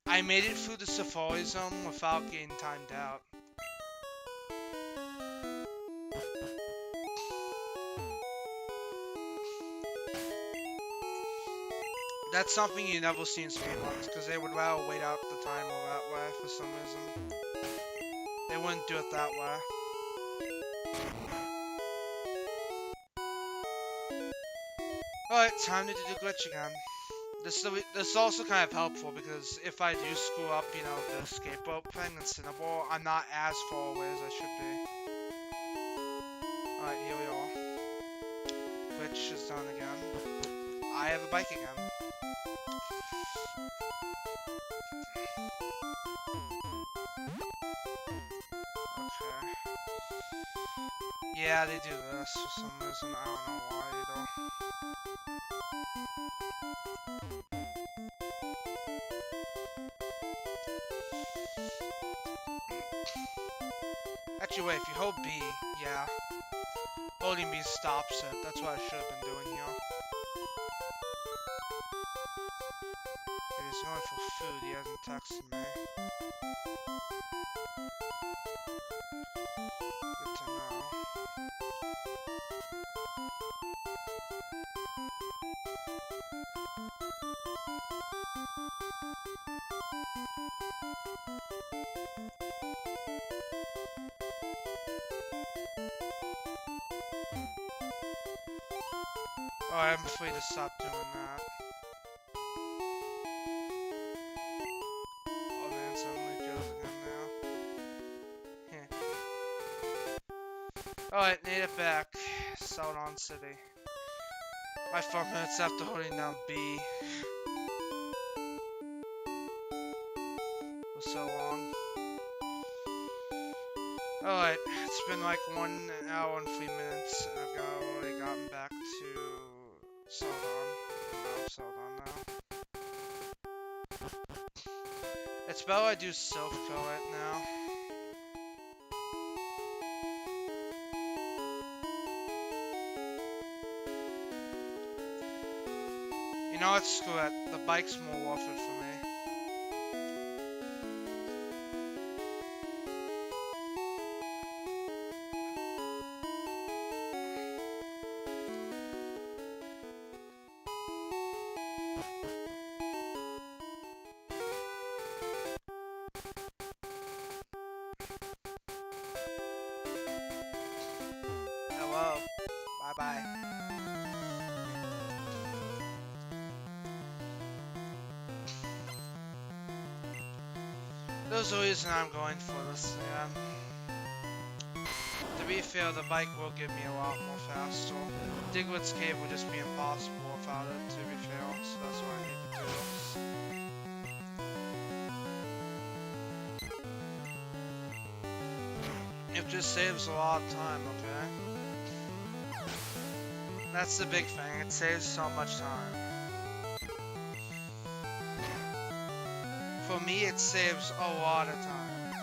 I made it through the Safari Zone without getting timed out. That's something you never see in speedruns, because they would rather wait out the timer that way for some reason. They wouldn't do it that way. Alright, time to do the glitch again. This is also kind of helpful, because if I do screw up, you know, the escape rope thing in Cinnaball, I'm not as far away as I should be. Alright, here we are. Glitch is done again. I have a bike again. Okay. Yeah, they do this for some reason. I don't know why either. Actually, wait, if you hold B, yeah. Holding B stops it. That's what I should have been doing here. Okay, he's going for food. He hasn't texted me. Good to know. Oh, I'm afraid to stop doing that. Oh man, suddenly Joe's again now. Alright, need it back. Southern City. My 4 minutes after holding down B. For so long. Alright, it's been like 1 hour and 3 minutes, and I've already gotten back to Southern. I'm Southern now. It's better I do self-kill right now. You know what, screw it. The bike's more worth it for me. Hello. Bye-bye. There's a reason I'm going for this, yeah. To be fair, the bike will give me a lot more faster. Diglett's Cave would just be impossible without it, to be fair, so that's why I need to do this. It just saves a lot of time, okay? That's the big thing, it saves so much time. For me, it saves a lot of time.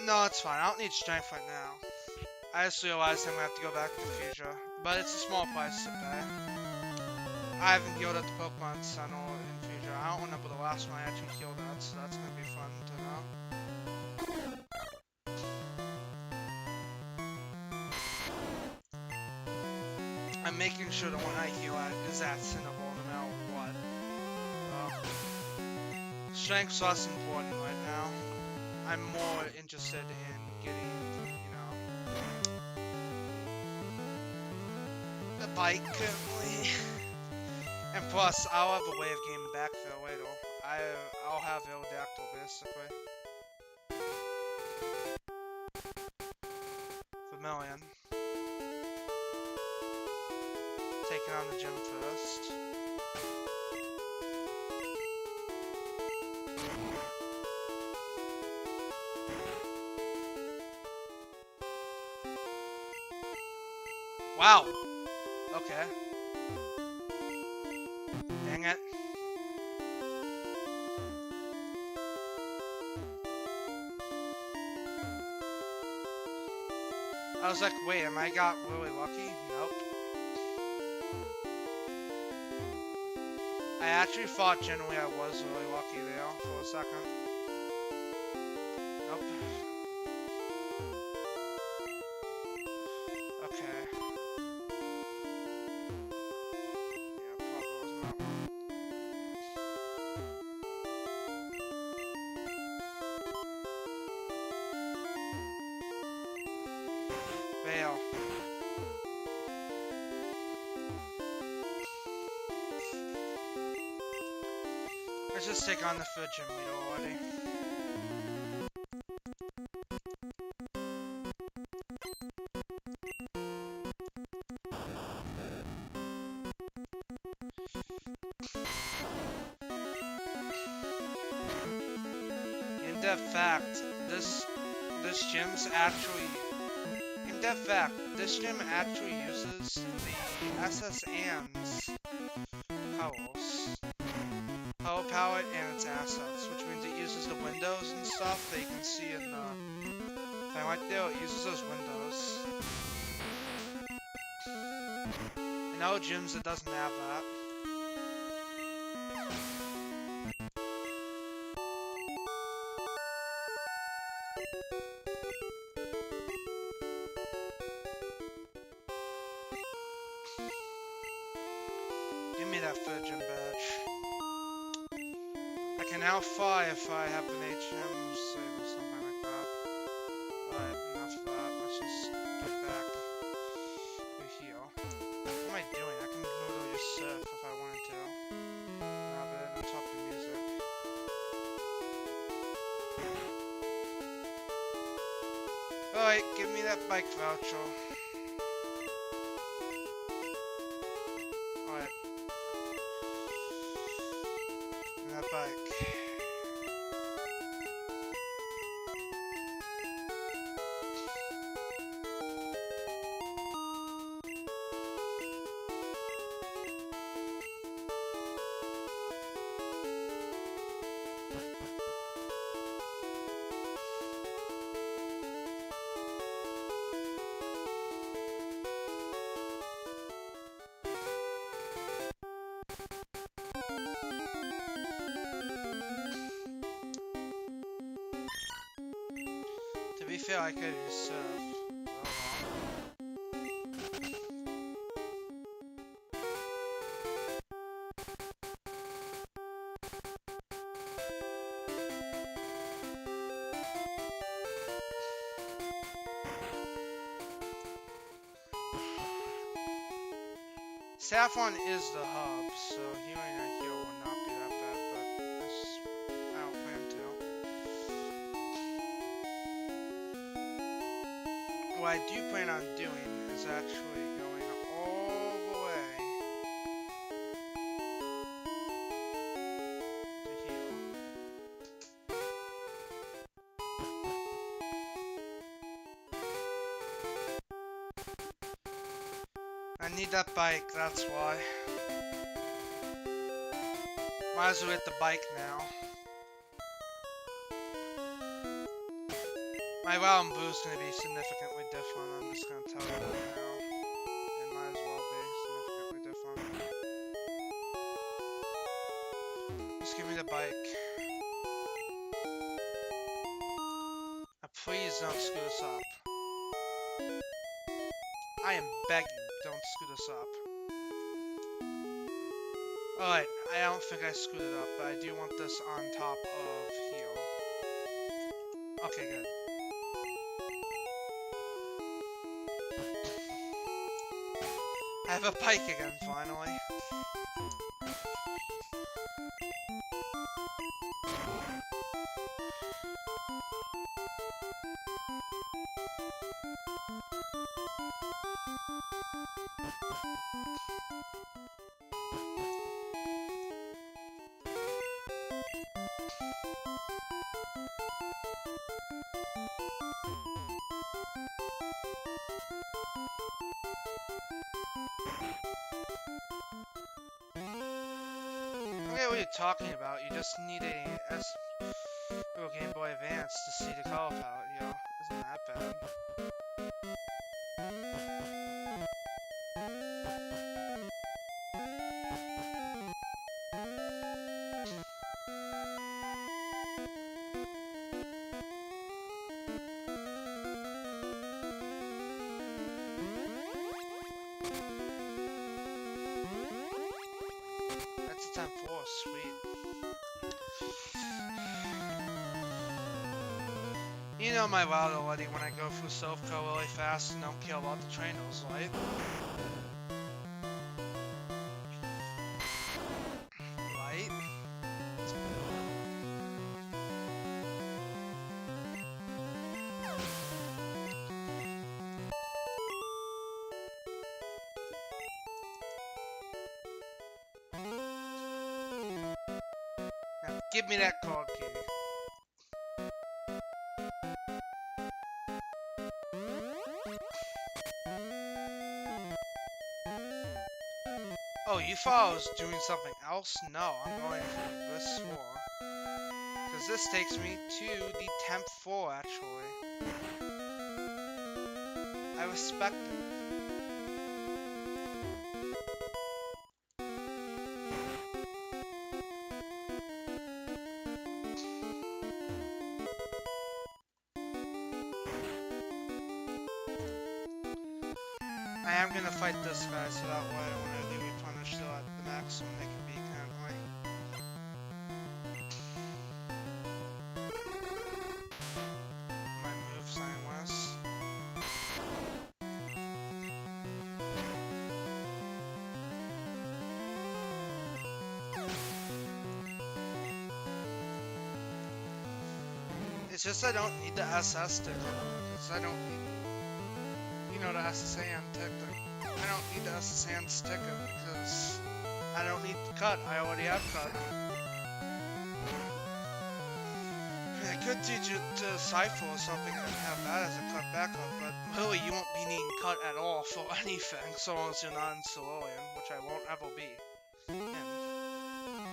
No, it's fine. I don't need strength right now. I just realized I'm gonna have to go back to Fuchsia, but it's a small price to pay. I haven't healed at the Pokemon Center in Fuchsia. I don't remember the last one I actually healed at, so that's gonna be fun to know. I'm making sure the one I heal at is at Cinnaball no matter what. Strength's less important right now. I'm more interested in getting, you know, the bike currently. And plus, I'll have a way of getting back there later. I'll have Aerodactyl basically. million. Taking on the gym first. Wow. Okay. Dang it. I was like, wait, am I got really lucky? Nope. I actually thought genuinely I was really lucky there for a second. Nope. Okay. Yeah, probably wasn't that one. Fail. Let's just take on the third gym leader already. In that fact, this gym's actually this gym actually uses the SS Ann's powers. Power palette and its assets, which means it uses the windows and stuff that you can see in the thing right there. It uses those windows. In other gyms, it doesn't have that. Give me that third gym badge. I can now fly if I have an HM save or something like that. Alright, enough of that. Let's just get back to heal. What am I doing? I can literally just surf if I wanted to. Nah, but I don't talk the music. Alright, give me that bike voucher. Alright. That bike. To be fair, I could just surf. Saffron is the hub, so healing a heal will not be that bad, but I don't plan to. What I do plan on doing is actually going all the way to heal. I need that bike, that's why. Might as well hit the bike now. My round boost is going to be significantly different, I'm just going to tell you that now. It might as well be significantly different. Just give me the bike. Now please don't screw this up. I am begging, don't screw this up. Alright, I don't think I screwed it up, but I do want this on top of heal. Okay, good. I have a bike again, finally. Okay, what are you talking about? You just need a real Game Boy Advance to see the color palette, yo. Isn't that bad? That's a 10-4, sweet. You know my route already when I go through Silphco really fast and don't care about the trainers, right? Right? Now, give me that card key. Oh, you thought I was doing something else? No, I'm going for this floor. Because this takes me to the 10th floor, actually. I respect it. I am gonna fight this guy, so that way when I do replenish still at the maximum they can be, can't I? My move sign less. It's just I don't need the SS sticker, because I don't need, you know, the SSN sticker. I don't need the SSN sticker, because I don't need the cut, I already have cut. I could teach it to Cypher or something and have that as a cut backup, but really you won't be needing cut at all for anything, so long as you're not in Cerulean, which I won't ever be. And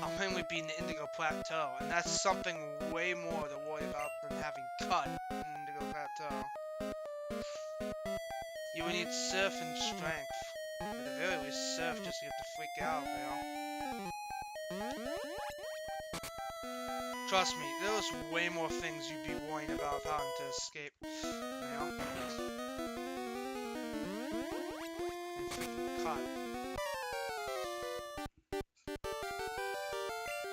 I'll mainly be in the Indigo Plateau, and that's something way more to worry about than having cut in Indigo Plateau. You would need Surf and Strength. At the very least, Surf just to get the freak out there. Trust me, there's way more things you'd be worrying about having to escape, you know? And freaking cut.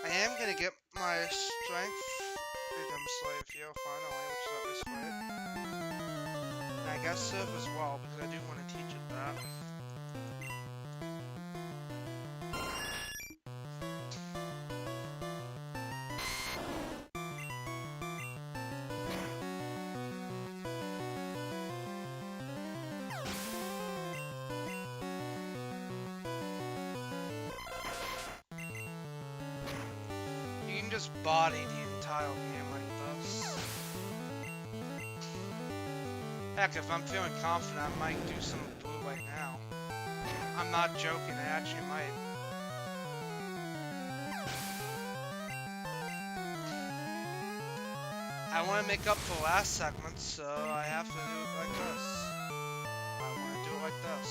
I am gonna get my strength item slave here finally, which is at least great. And I guess Surf as well, because I do want to teach it that. You can just body the entire game like this. Heck, if I'm feeling confident, I might do some blue right now. I'm not joking, I actually might. I want to make up for last segment, so I have to do it like this. I want to do it like this.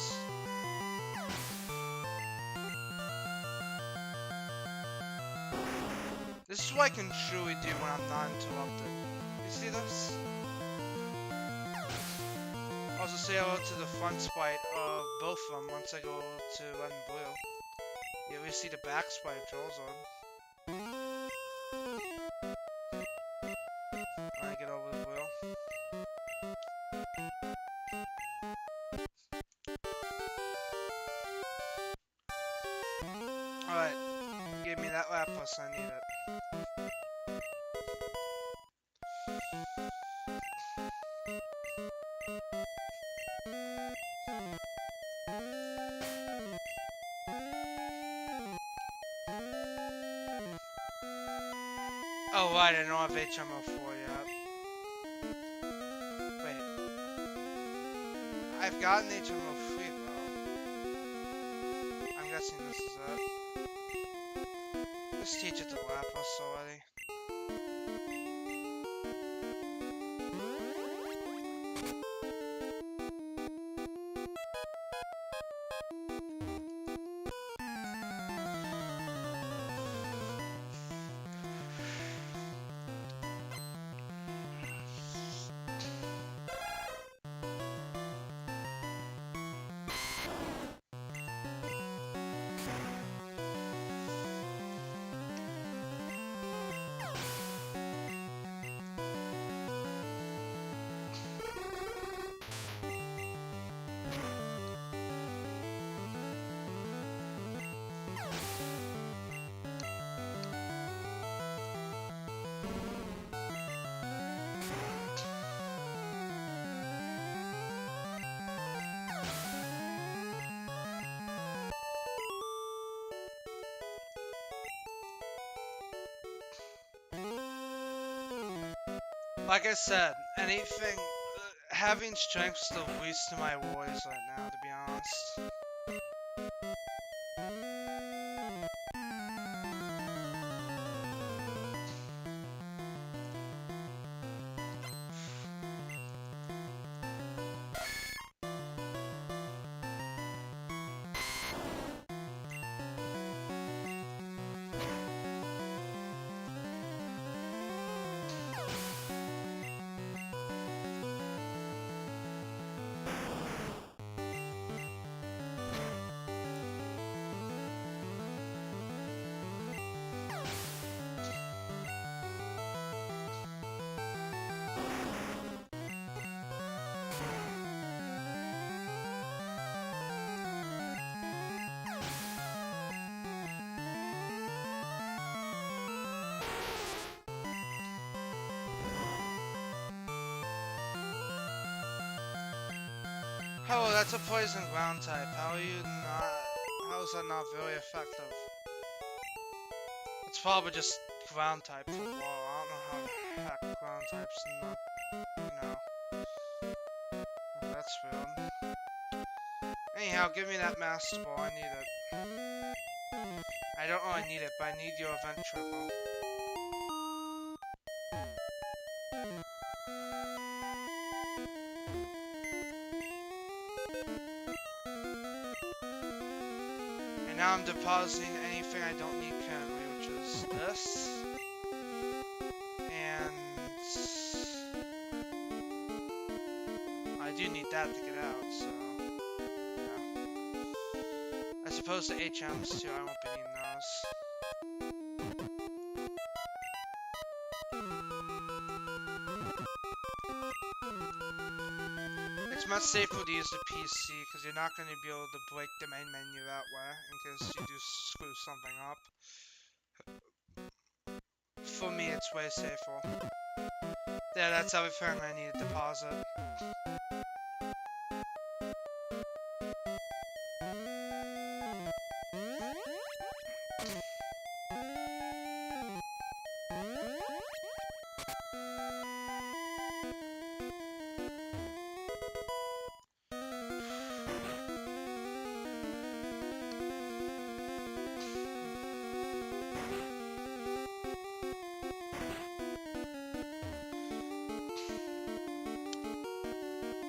This is what I can truly do when I'm not interrupted. You see this? Also say hello to the front sprite of both of them once I go to red and blue. You at least see the back sprite of Charizard. When I get over the blue. Alright. Give me that Lapras, I need it. Oh right, I don't have HM04 yet. Wait. I've gotten HM03 though. I'm guessing this is it. Let's teach it to Lapras already. Like I said, anything, having strength's the least of my worries right now, to be honest. Oh, that's a poison ground type. How are you not? How is that not very effective? It's probably just ground type for Wall. I don't know how the heck ground types not, that's weird. Anyhow, give me that Master Ball. I need it. I don't really need it, but I need your event triple. Now I'm depositing anything I don't need currently, which is this. And I do need that to get out, so yeah. I suppose the HMs too, I won't be needing those. It's much safer to use the PC because you're not going to be able to break the main menu that way in case you do screw something up. For me, it's way safer. Yeah, that's everything I need to deposit.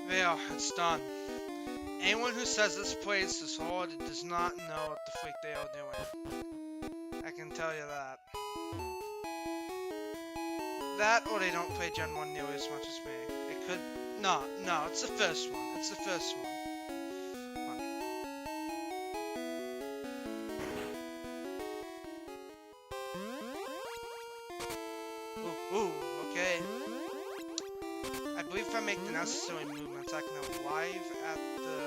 There, it's done. Anyone who says this place is hard does not know what the freak they are doing. I can tell you that. That, or they don't play Gen 1 nearly as much as me. It could... No, it's the first one. It's the first one. Ooh, okay. I believe if I make the necessary movements, I can arrive at the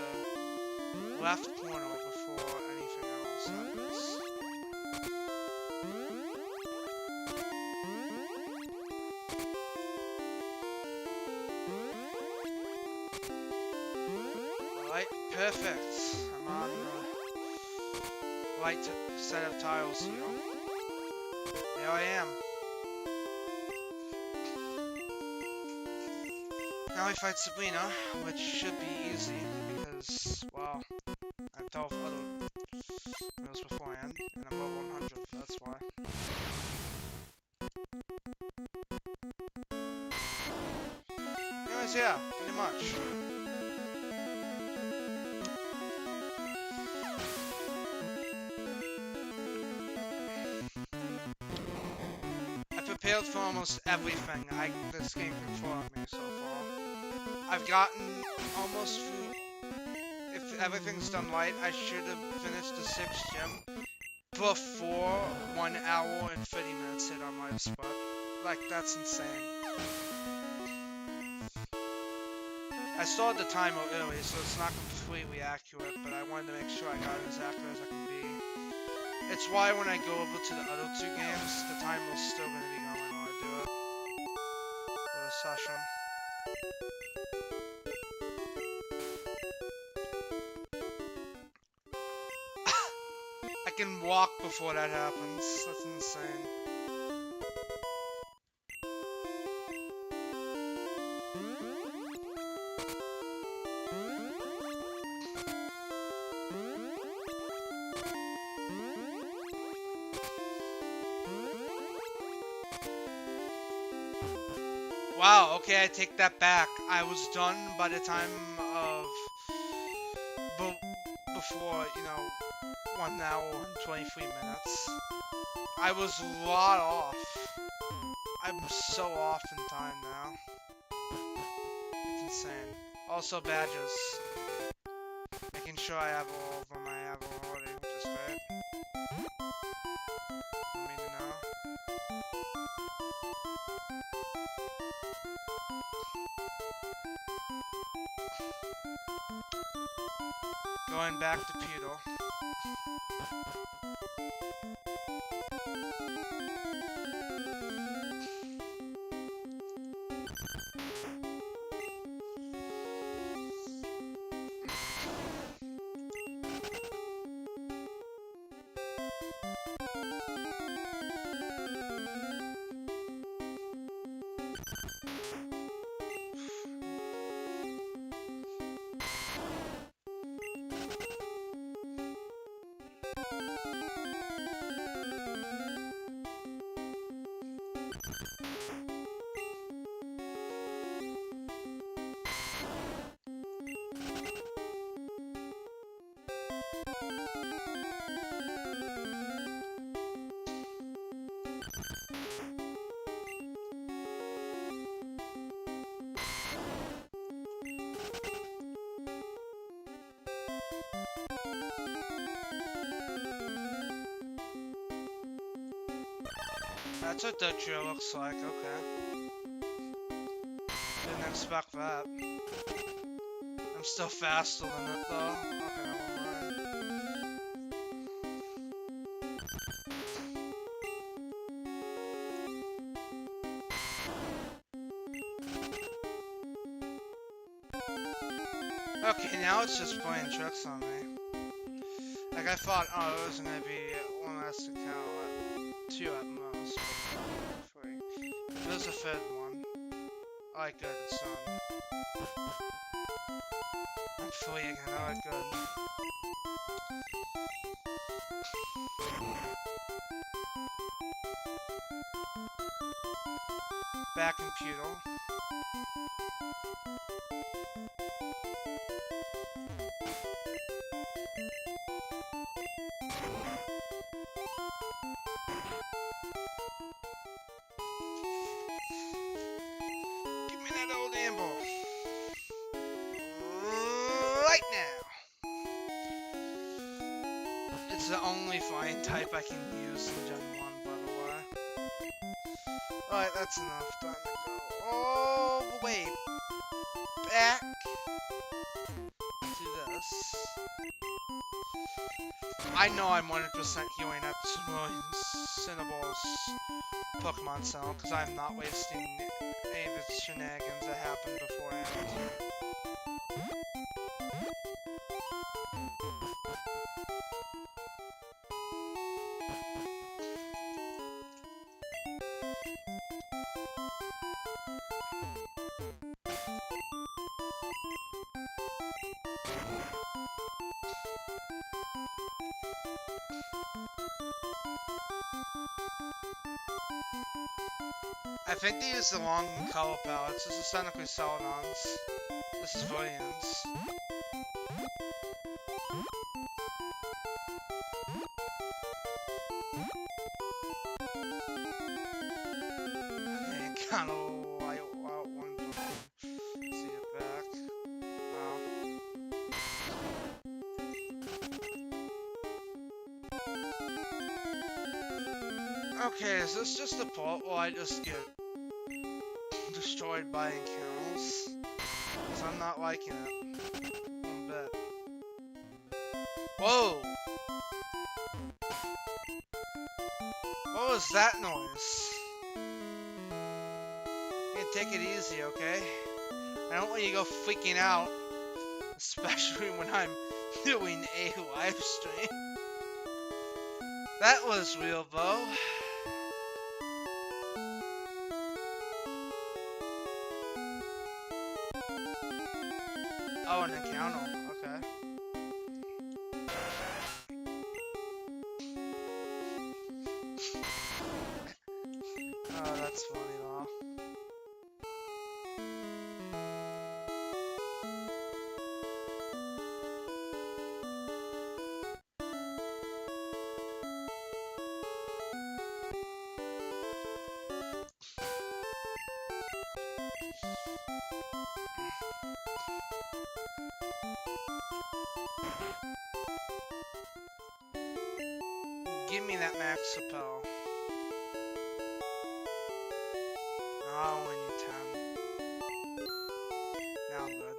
left corner before anything else happens. Right, perfect. I'm on the right set of tiles here. There I am. Now we fight Sabrina, which should be easy because, well, I've dealt with other meals beforehand, and I'm level 100, that's why. Anyways, yeah, pretty much. I prepared for almost everything this game can throw at me so far. I've gotten almost through. If everything's done right, I should have finished the 6th gym before 1 hour and 30 minutes hit on my spot. Like, that's insane. I started the timer early, so it's not completely accurate, but I wanted to make sure I got it as accurate as I can be. It's why when I go over to the other 2 games, the timer's still going to be going while I do it. For the session. I can walk before that happens. That's insane. Wow, okay, I take that back. I was done by the time of before, you know, 1 hour and 23 minutes. I was a lot off. I'm so off in time now. It's insane. Also badges. Making sure I have all of them I have already, which is great. For me to know. Going back to Pewdle. That's what the drill looks like, okay. Didn't expect that. I'm still faster than it though. Okay, never mind. Okay, now it's just playing tricks on me. Like I thought, oh, it was gonna be one last account, 2 at most. 3. There's a 3rd one. Alright, good, it's done. I'm 3 again, alright, good. Back in Pewdle. Give me that old amber. Right now. It's the only flying type I can use in Gen 1, by the way. Alright, that's enough. Time to go all the way back to this. I know I'm 100% healing at Cinnabal's Pokemon Cell, because I'm not wasting any of its shenanigans that happened beforehand. I think they use the wrong color palettes. This is technically Celadons. This is Brilliance. I kind of I want to see it back. Wow. Okay, is this just a part where I just get destroyed by encounters? Because I'm not liking it. One bit. Whoa! What was that noise? You take it easy, okay? I don't want you to go freaking out. Especially when I'm doing a live stream. That was real, though. Oh, an encounter. Okay. Oh, that's funny, though. Give me that max repel. No, I only need 10. Now I'm good.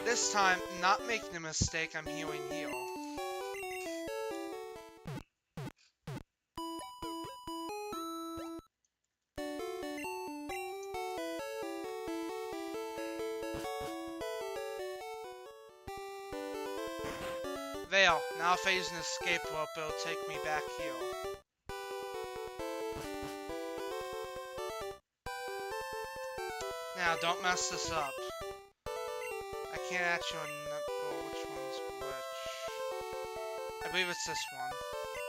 This time, not making a mistake, I'm healing heal. Veil. Now if I use an escape rope, it'll take me back here. Now, don't mess this up. I can't actually remember which one's which. I believe it's this one.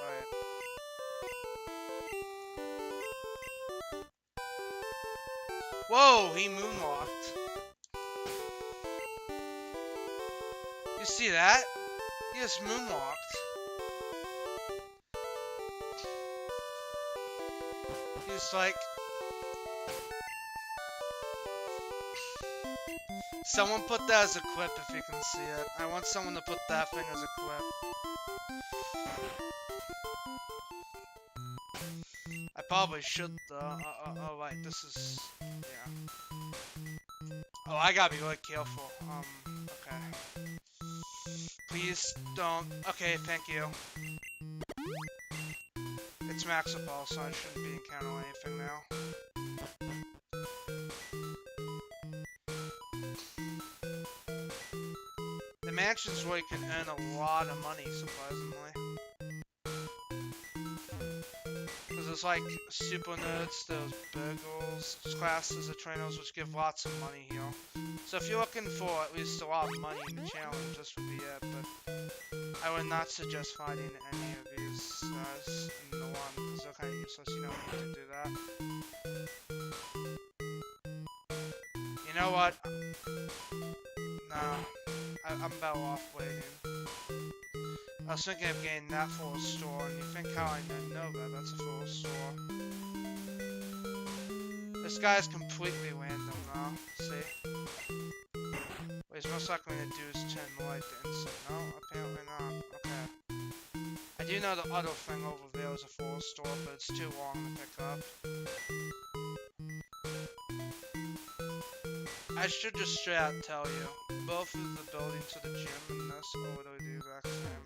Alright. Whoa, he moonwalked. You see that? He just moonwalked. He's like... Someone put that as a clip if you can see it. I want someone to put that thing as a clip. I probably should though. Oh right, this is... yeah. Oh, I gotta be really careful. Okay. Please don't. Okay, thank you. It's max up all, so I shouldn't be encountering anything now. The mansions where you can earn a lot of money, surprisingly. Because there's like super nerds, there's burgles, classes of trainers which give lots of money here. So if you're looking for at least a lot of money in the challenge, this would be it, but I would not suggest finding any of these guys in the one, because they're kind of useless, you don't need to do that. You know what? No, I'm better off waiting. I was thinking of getting that for a store, and you think how I know that that's a full store. This guy's completely random now, see? What he's most likely going to do is turn light to instant. No, apparently not. Okay. I do know the other thing over there is a full store, but it's too long to pick up. I should just straight out tell you, both of the buildings to the gym and this are literally the exact same.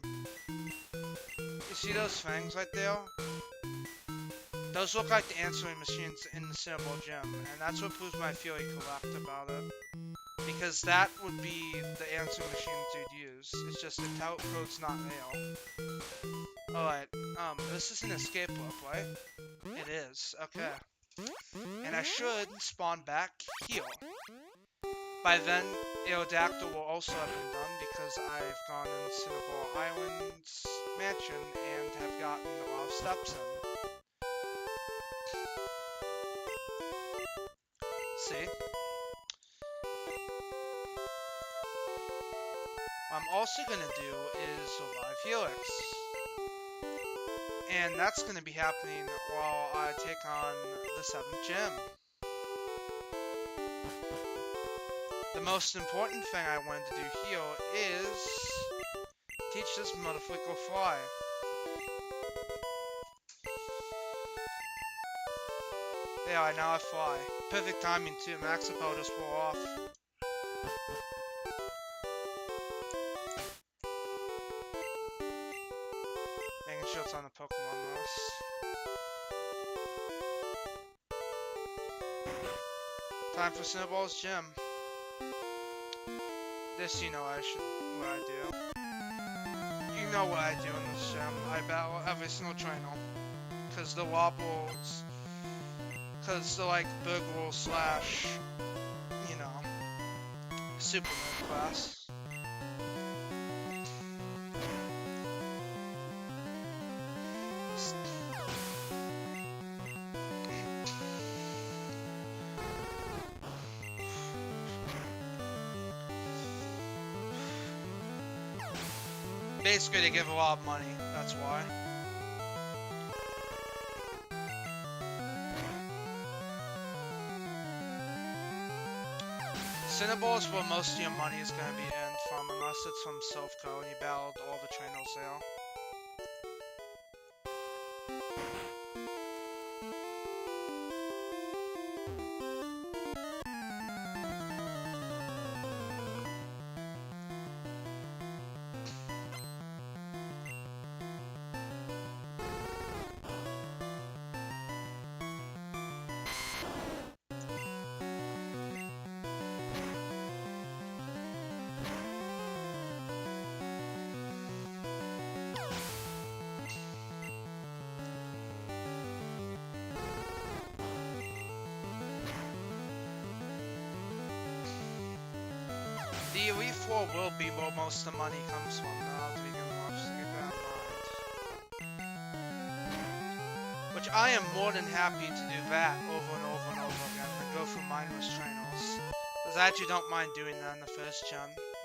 You see those things right there? Those look like the answering machines in the Cinnabon gym, and that's what proves my theory correct about it. Because that would be the answering machines you'd use. It's just the tout code's not real. Alright, this is an escape rope, right? It is, okay. And I should spawn back here. By then, Aerodactyl will also have been done because I've gone in Cinnabon Islands. mansion and have gotten a lot of steps in. See? What I'm also gonna do is a live Helix. And that's gonna be happening while I take on the 7th gym. The most important thing I wanted to do here is teach this motherfucker fly. There, I now fly. Perfect timing too, Max Apple just wore off. Making sure it's on the Pokemon list. Time for Snowball's gym. This you know what I do. You know what I do in this gym. I battle every single trainer. Cause the wobbles. Cause they're like Burgle slash, you know, Superman class. Basically, they give a lot of money, that's why. Cinnaball is where most of your money is going to be earned from, unless it's from Silphco and you battled all the trainers there. The Elite Four will be where most of the money comes from now to begin with, so keep that in mind. Which I am more than happy to do that over and over and over again and go through mindless trainers. Because I actually don't mind doing that in the first gen.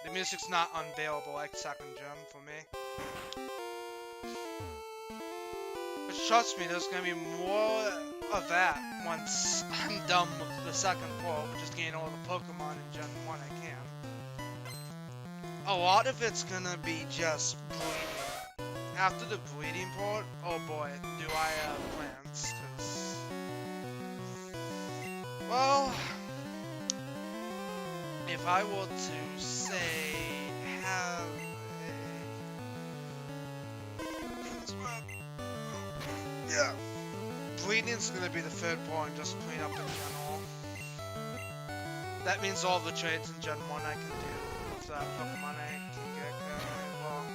The music's not unbearable like second gen for me. But trust me, there's gonna be more of that once I'm done with the second port, which is getting all the Pokemon in Gen 1 I can. A lot of it's gonna be just breeding. After the breeding port, oh boy, do I have plans, cause... Well... If I were to say... have a... Yeah. Breeding's gonna be the third port and just clean up in general. That means all the trades in Gen 1 I can do. Pokemon I can get well.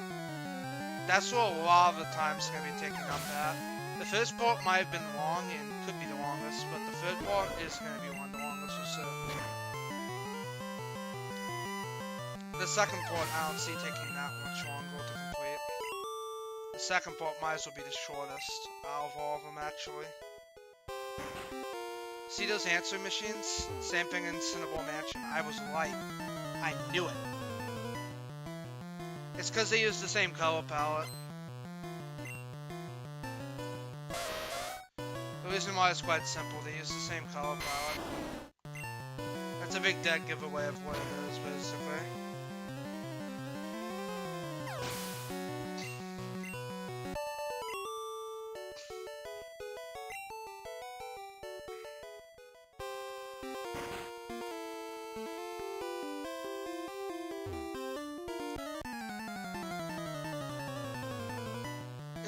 That's where a lot of the time's gonna be taken up at. The first port might have been long and could be the longest, but the third port is gonna be one of the longest for certain. The second port I don't see taking that much longer to complete. The second port might as well be the shortest out of all of them actually. See those answering machines? Same thing in Cinnaball Mansion. I was right. I knew it. It's because they use the same color palette. The reason why is quite simple. They use the same color palette. That's a big dead giveaway of what it is, basically.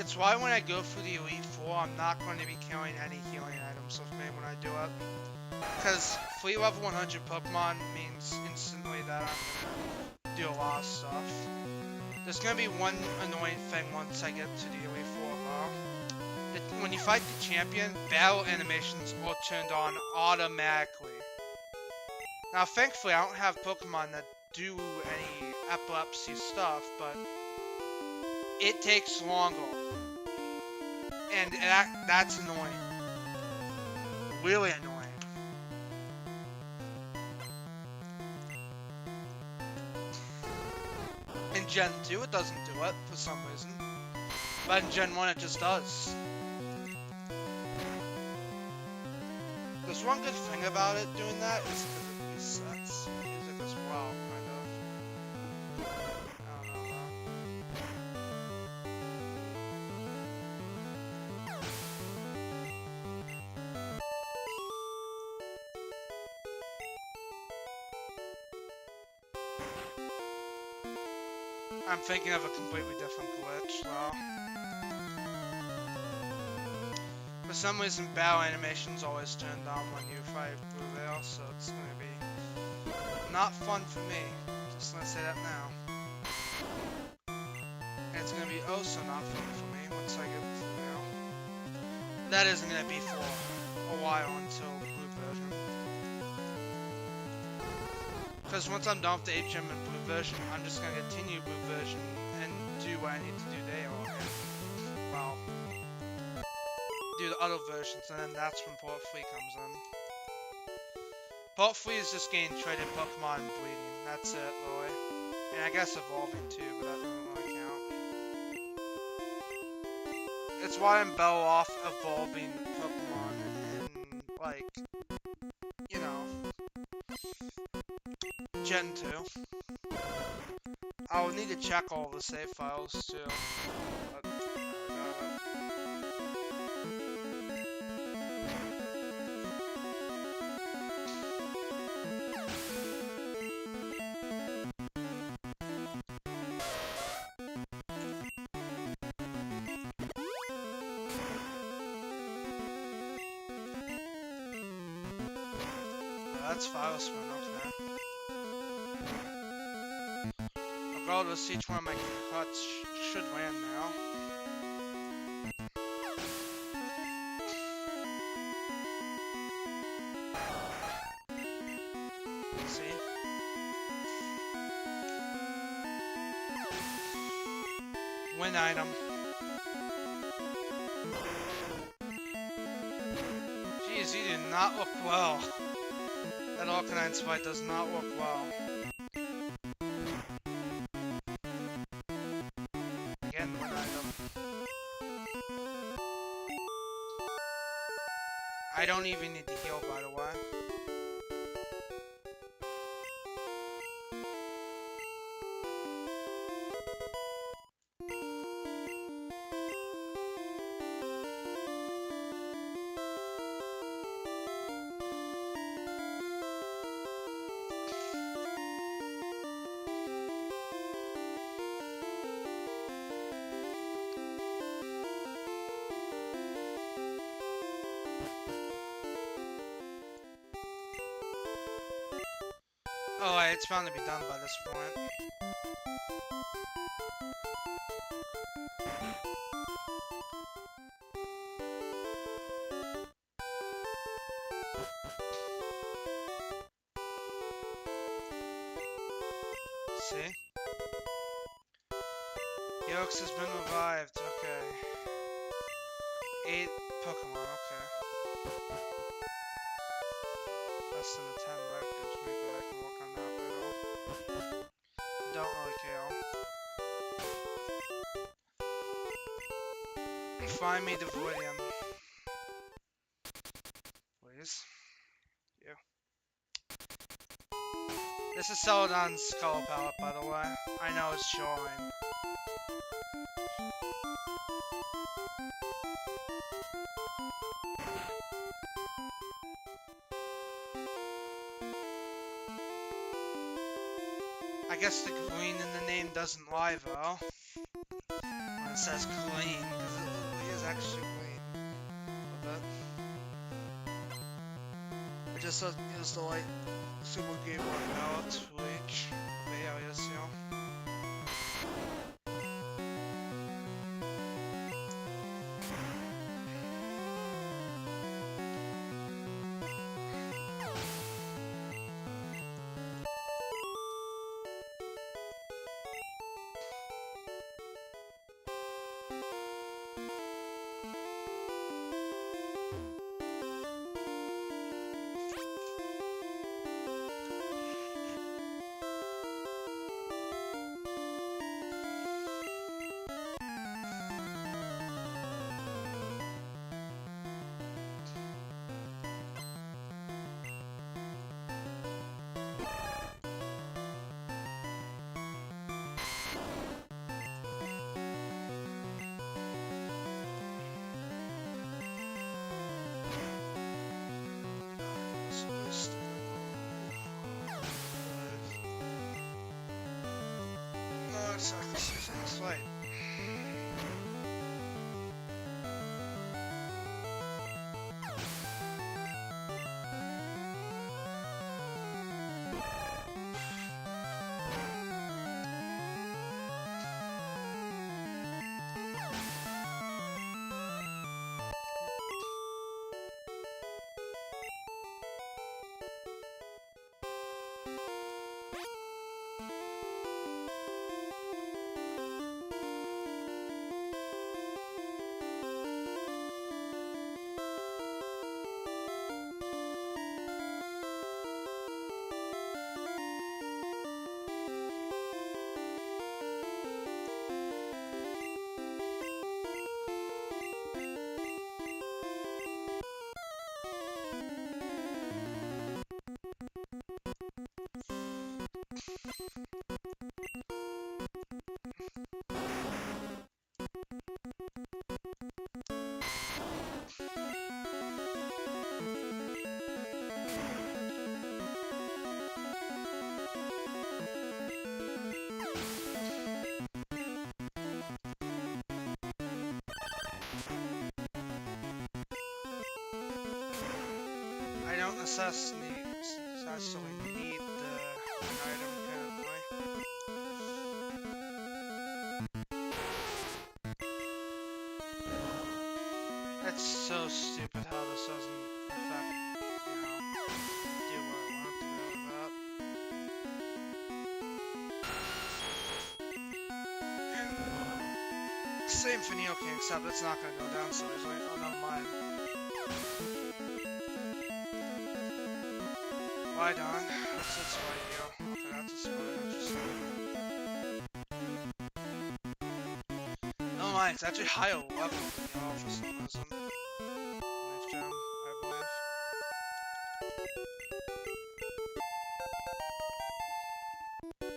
It's why when I go through the Elite Four, I'm not going to be carrying any healing items with me when I do it. Because free level 100 Pokemon means instantly that I'm going to do a lot of stuff. There's going to be one annoying thing once I get to the Elite Four though. When you fight the champion, battle animations are turned on automatically. Now thankfully I don't have Pokemon that do any epilepsy stuff, but it takes longer. And that's annoying. Really annoying. In Gen 2, it doesn't do it for some reason. But in Gen 1, it just does. There's one good thing about it doing that is that it resets music as well, kind of. I don't know though. I'm thinking of a completely different glitch though. For some reason, battle animation's always turned on when you fight Blue Veil, so it's gonna be not fun for me. Just gonna say that now. And it's gonna be oh so not fun for me once I get Blue Veil. That isn't gonna be for a while until Blue version. Because once I'm done with the HM and Blue version, I'm just gonna continue Blue version and do what I need to do there. Well, do the other versions, and then that's when Port 3 comes in. Port 3 is just getting traded Pokemon and breeding. That's it, really. And I guess evolving too, but that doesn't really count. It's why I'm better off evolving Pokemon in, like, you know, Gen 2. I'll need to check all the save files too. But that's file spin, okay. Regardless, each one of my cuts should land now. See? Win item. Jeez, you do not look well. That Arcanine fight does not look well. Again, win item. I don't even need to heal, by the way. Oh, wait, it's bound to be done by this point. See? Yox has been revived, okay. 8 Pokemon, okay. Less than a 10 life gives me, but I can work on that later. Don't really care. Find me the Voidium. Please. You. This is Celadon's Skull Palette, by the way. I know it's showing. I guess the green in the name doesn't lie though. When it says clean, because it is actually clean. A bit. I just used the like Super Game Boy palette to reach the areas, you know. I don't necessarily need the item currently. That's so stupid how this doesn't affect, do what I want it to do about. Same for Neo King, except it's not gonna go down so easily. Oh, never mind. Bye, Don. That's it, spite you. I forgot to spite. Interesting. Never mind, it's actually higher level than y'all for some reason. Leaf gem, I believe.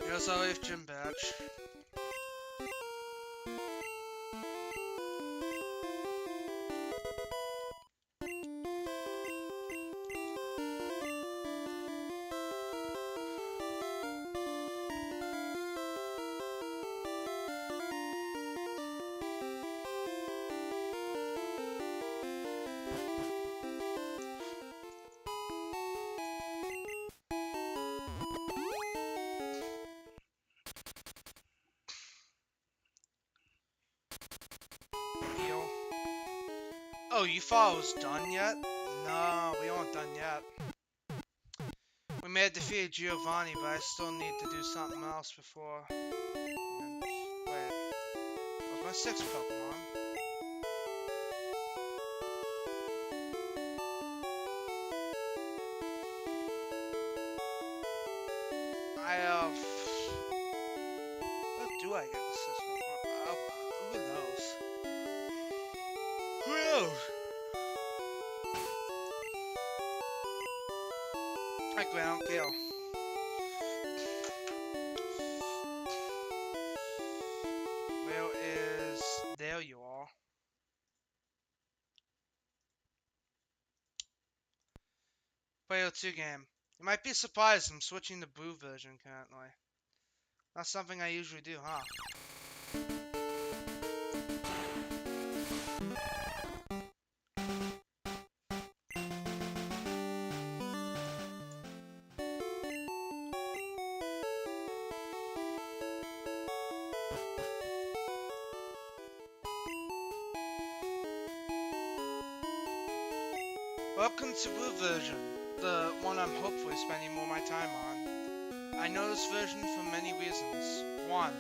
Here's our Leaf Gym badge. Heal. Oh, you thought I was done yet? No, we aren't done yet. We may have defeated Giovanni, but I still need to do something else before. Wait. What's my sixth Pokemon? I have... What do I get the sixth Pokemon? Who knows? Who knows? Hi, Ground Gale. Where is... There you are. Player 2 game. You might be surprised I'm switching to blue version currently. Not something I usually do, huh? Welcome to blue version, the one I'm hopefully spending more of my time on. I know this version for many reasons. One,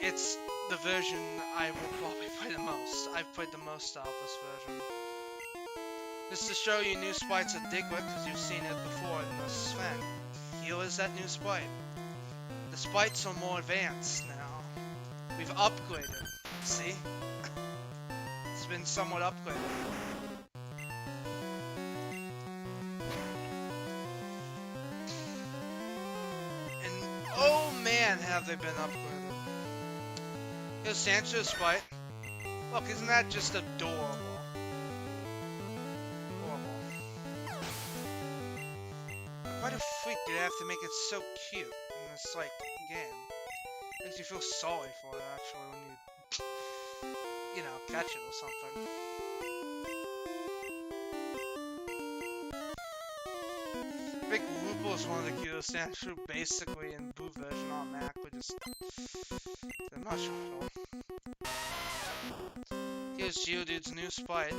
it's the version I will probably play the most. I've played the most out of this version. Just to show you new sprites of Diglett, because you've seen it before in the Sven. Here is that new sprite. The sprites are more advanced now. We've upgraded. See? It's been somewhat upgraded. Have they been upgraded? Here's Sancho's fight. Look, isn't that just adorable? Adorable. Why the freak did I have to make it so cute in this, like, game? Makes you feel sorry for it, actually, when you know, catch it or something. Big Wooper is one of the cutest Sancho, basically, in blue version on Mac, but just... I'm not sure at all. Here's Geodude's new sprite.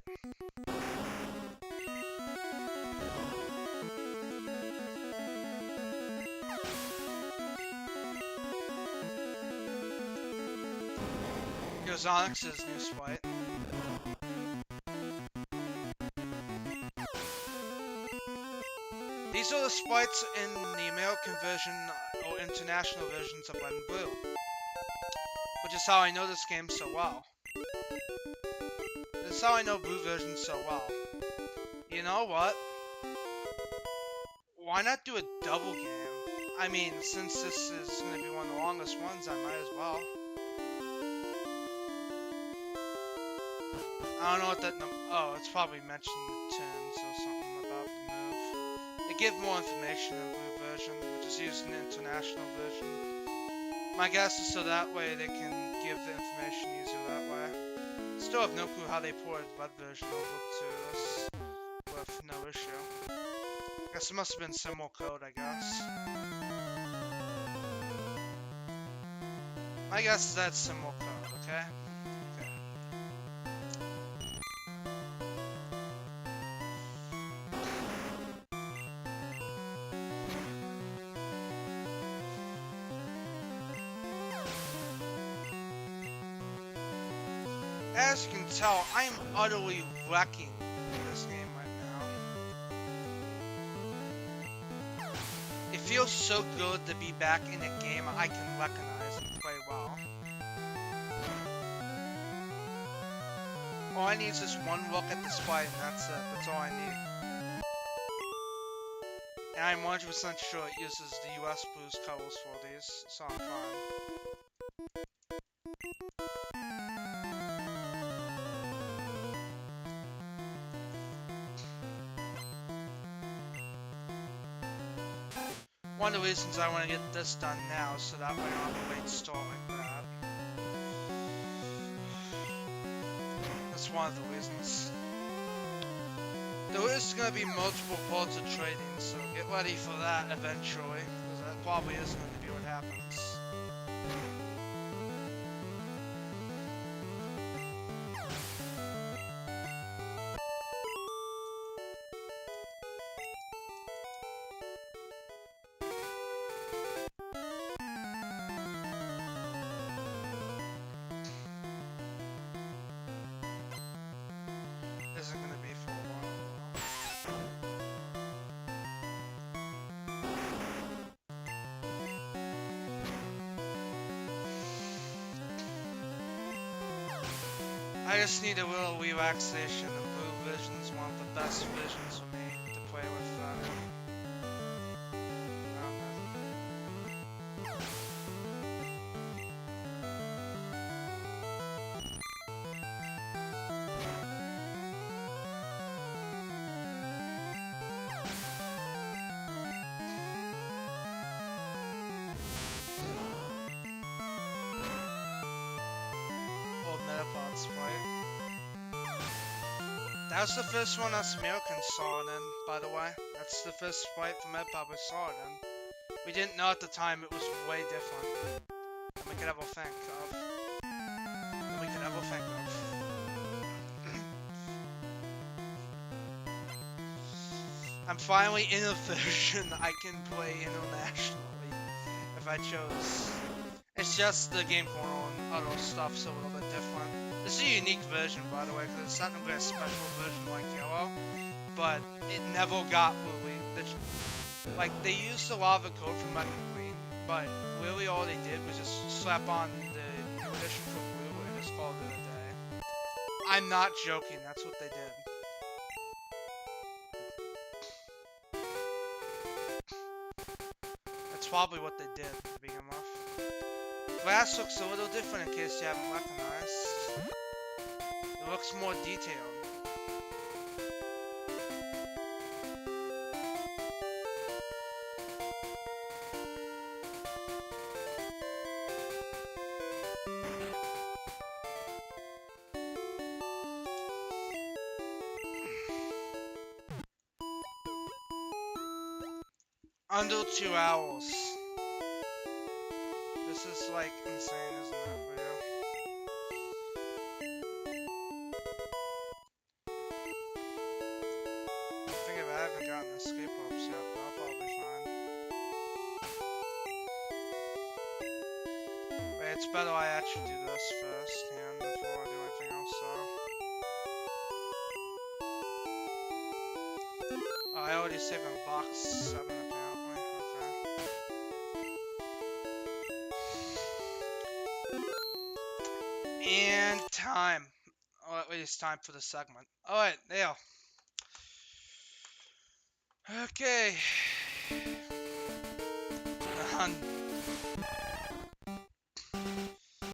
Here's Onyx's new sprite. These are the sprites in the American version or international versions of Red and Blue, which is how I know this game so well. This is how I know Blue version so well. You know what? Why not do a double game? I mean, since this is going to be one of the longest ones, I might as well. I don't know what that oh, it's probably mentioned the tunes or something about the move. They give more information in the blue version, which is used in the international version. My guess is so that way they can give the information easier that way. Still have no clue how they ported the red version over to this with no issue. I guess it must have been similar code, I guess. My guess is that's similar code, okay? As you can tell, I am utterly wrecking this game right now. It feels so good to be back in a game I can recognize and play well. All I need is just one look at the sprite and that's it. That's all I need. And I'm 100% sure it uses the US Blues colors for these, so I'm fine. One of the reasons I want to get this done now is so that way I don't have to wait stall like that. That's one of the reasons. There is going to be multiple ports of trading, so get ready for that eventually, because that probably is going to be what happens. Isn't going to be for a while. I just need a little relaxation. The blue vision is one of the best visions for me to play with. That was the first one us Americans saw it in, by the way. That's the first fight from Metapod we saw it in. We didn't know at the time it was way different than we could ever think of. I'm finally in a version I can play internationally, if I chose. It's just the game corner and other stuff's a little bit different. This is a unique version, by the way, because it's not going to be a special version like Yellow, but it never got released. Like, they used a lot of the code from Red and Green, but really all they did was just slap on the new edition for Blue and just called it a day. I'm not joking, that's what they did. That's probably what they did to begin with. Glass looks a little different in case you haven't recognized. It looks more detailed. Under 2 hours. This is like insane, isn't it, for you? I think if I haven't gotten escape ropes yet, but I'll probably be fine. Wait, it's better I actually do this first, and before I do anything else, so. Oh, I already saved in box 7 apparently, okay. And time. Or at least time for the segment. Alright, there. Okay. done.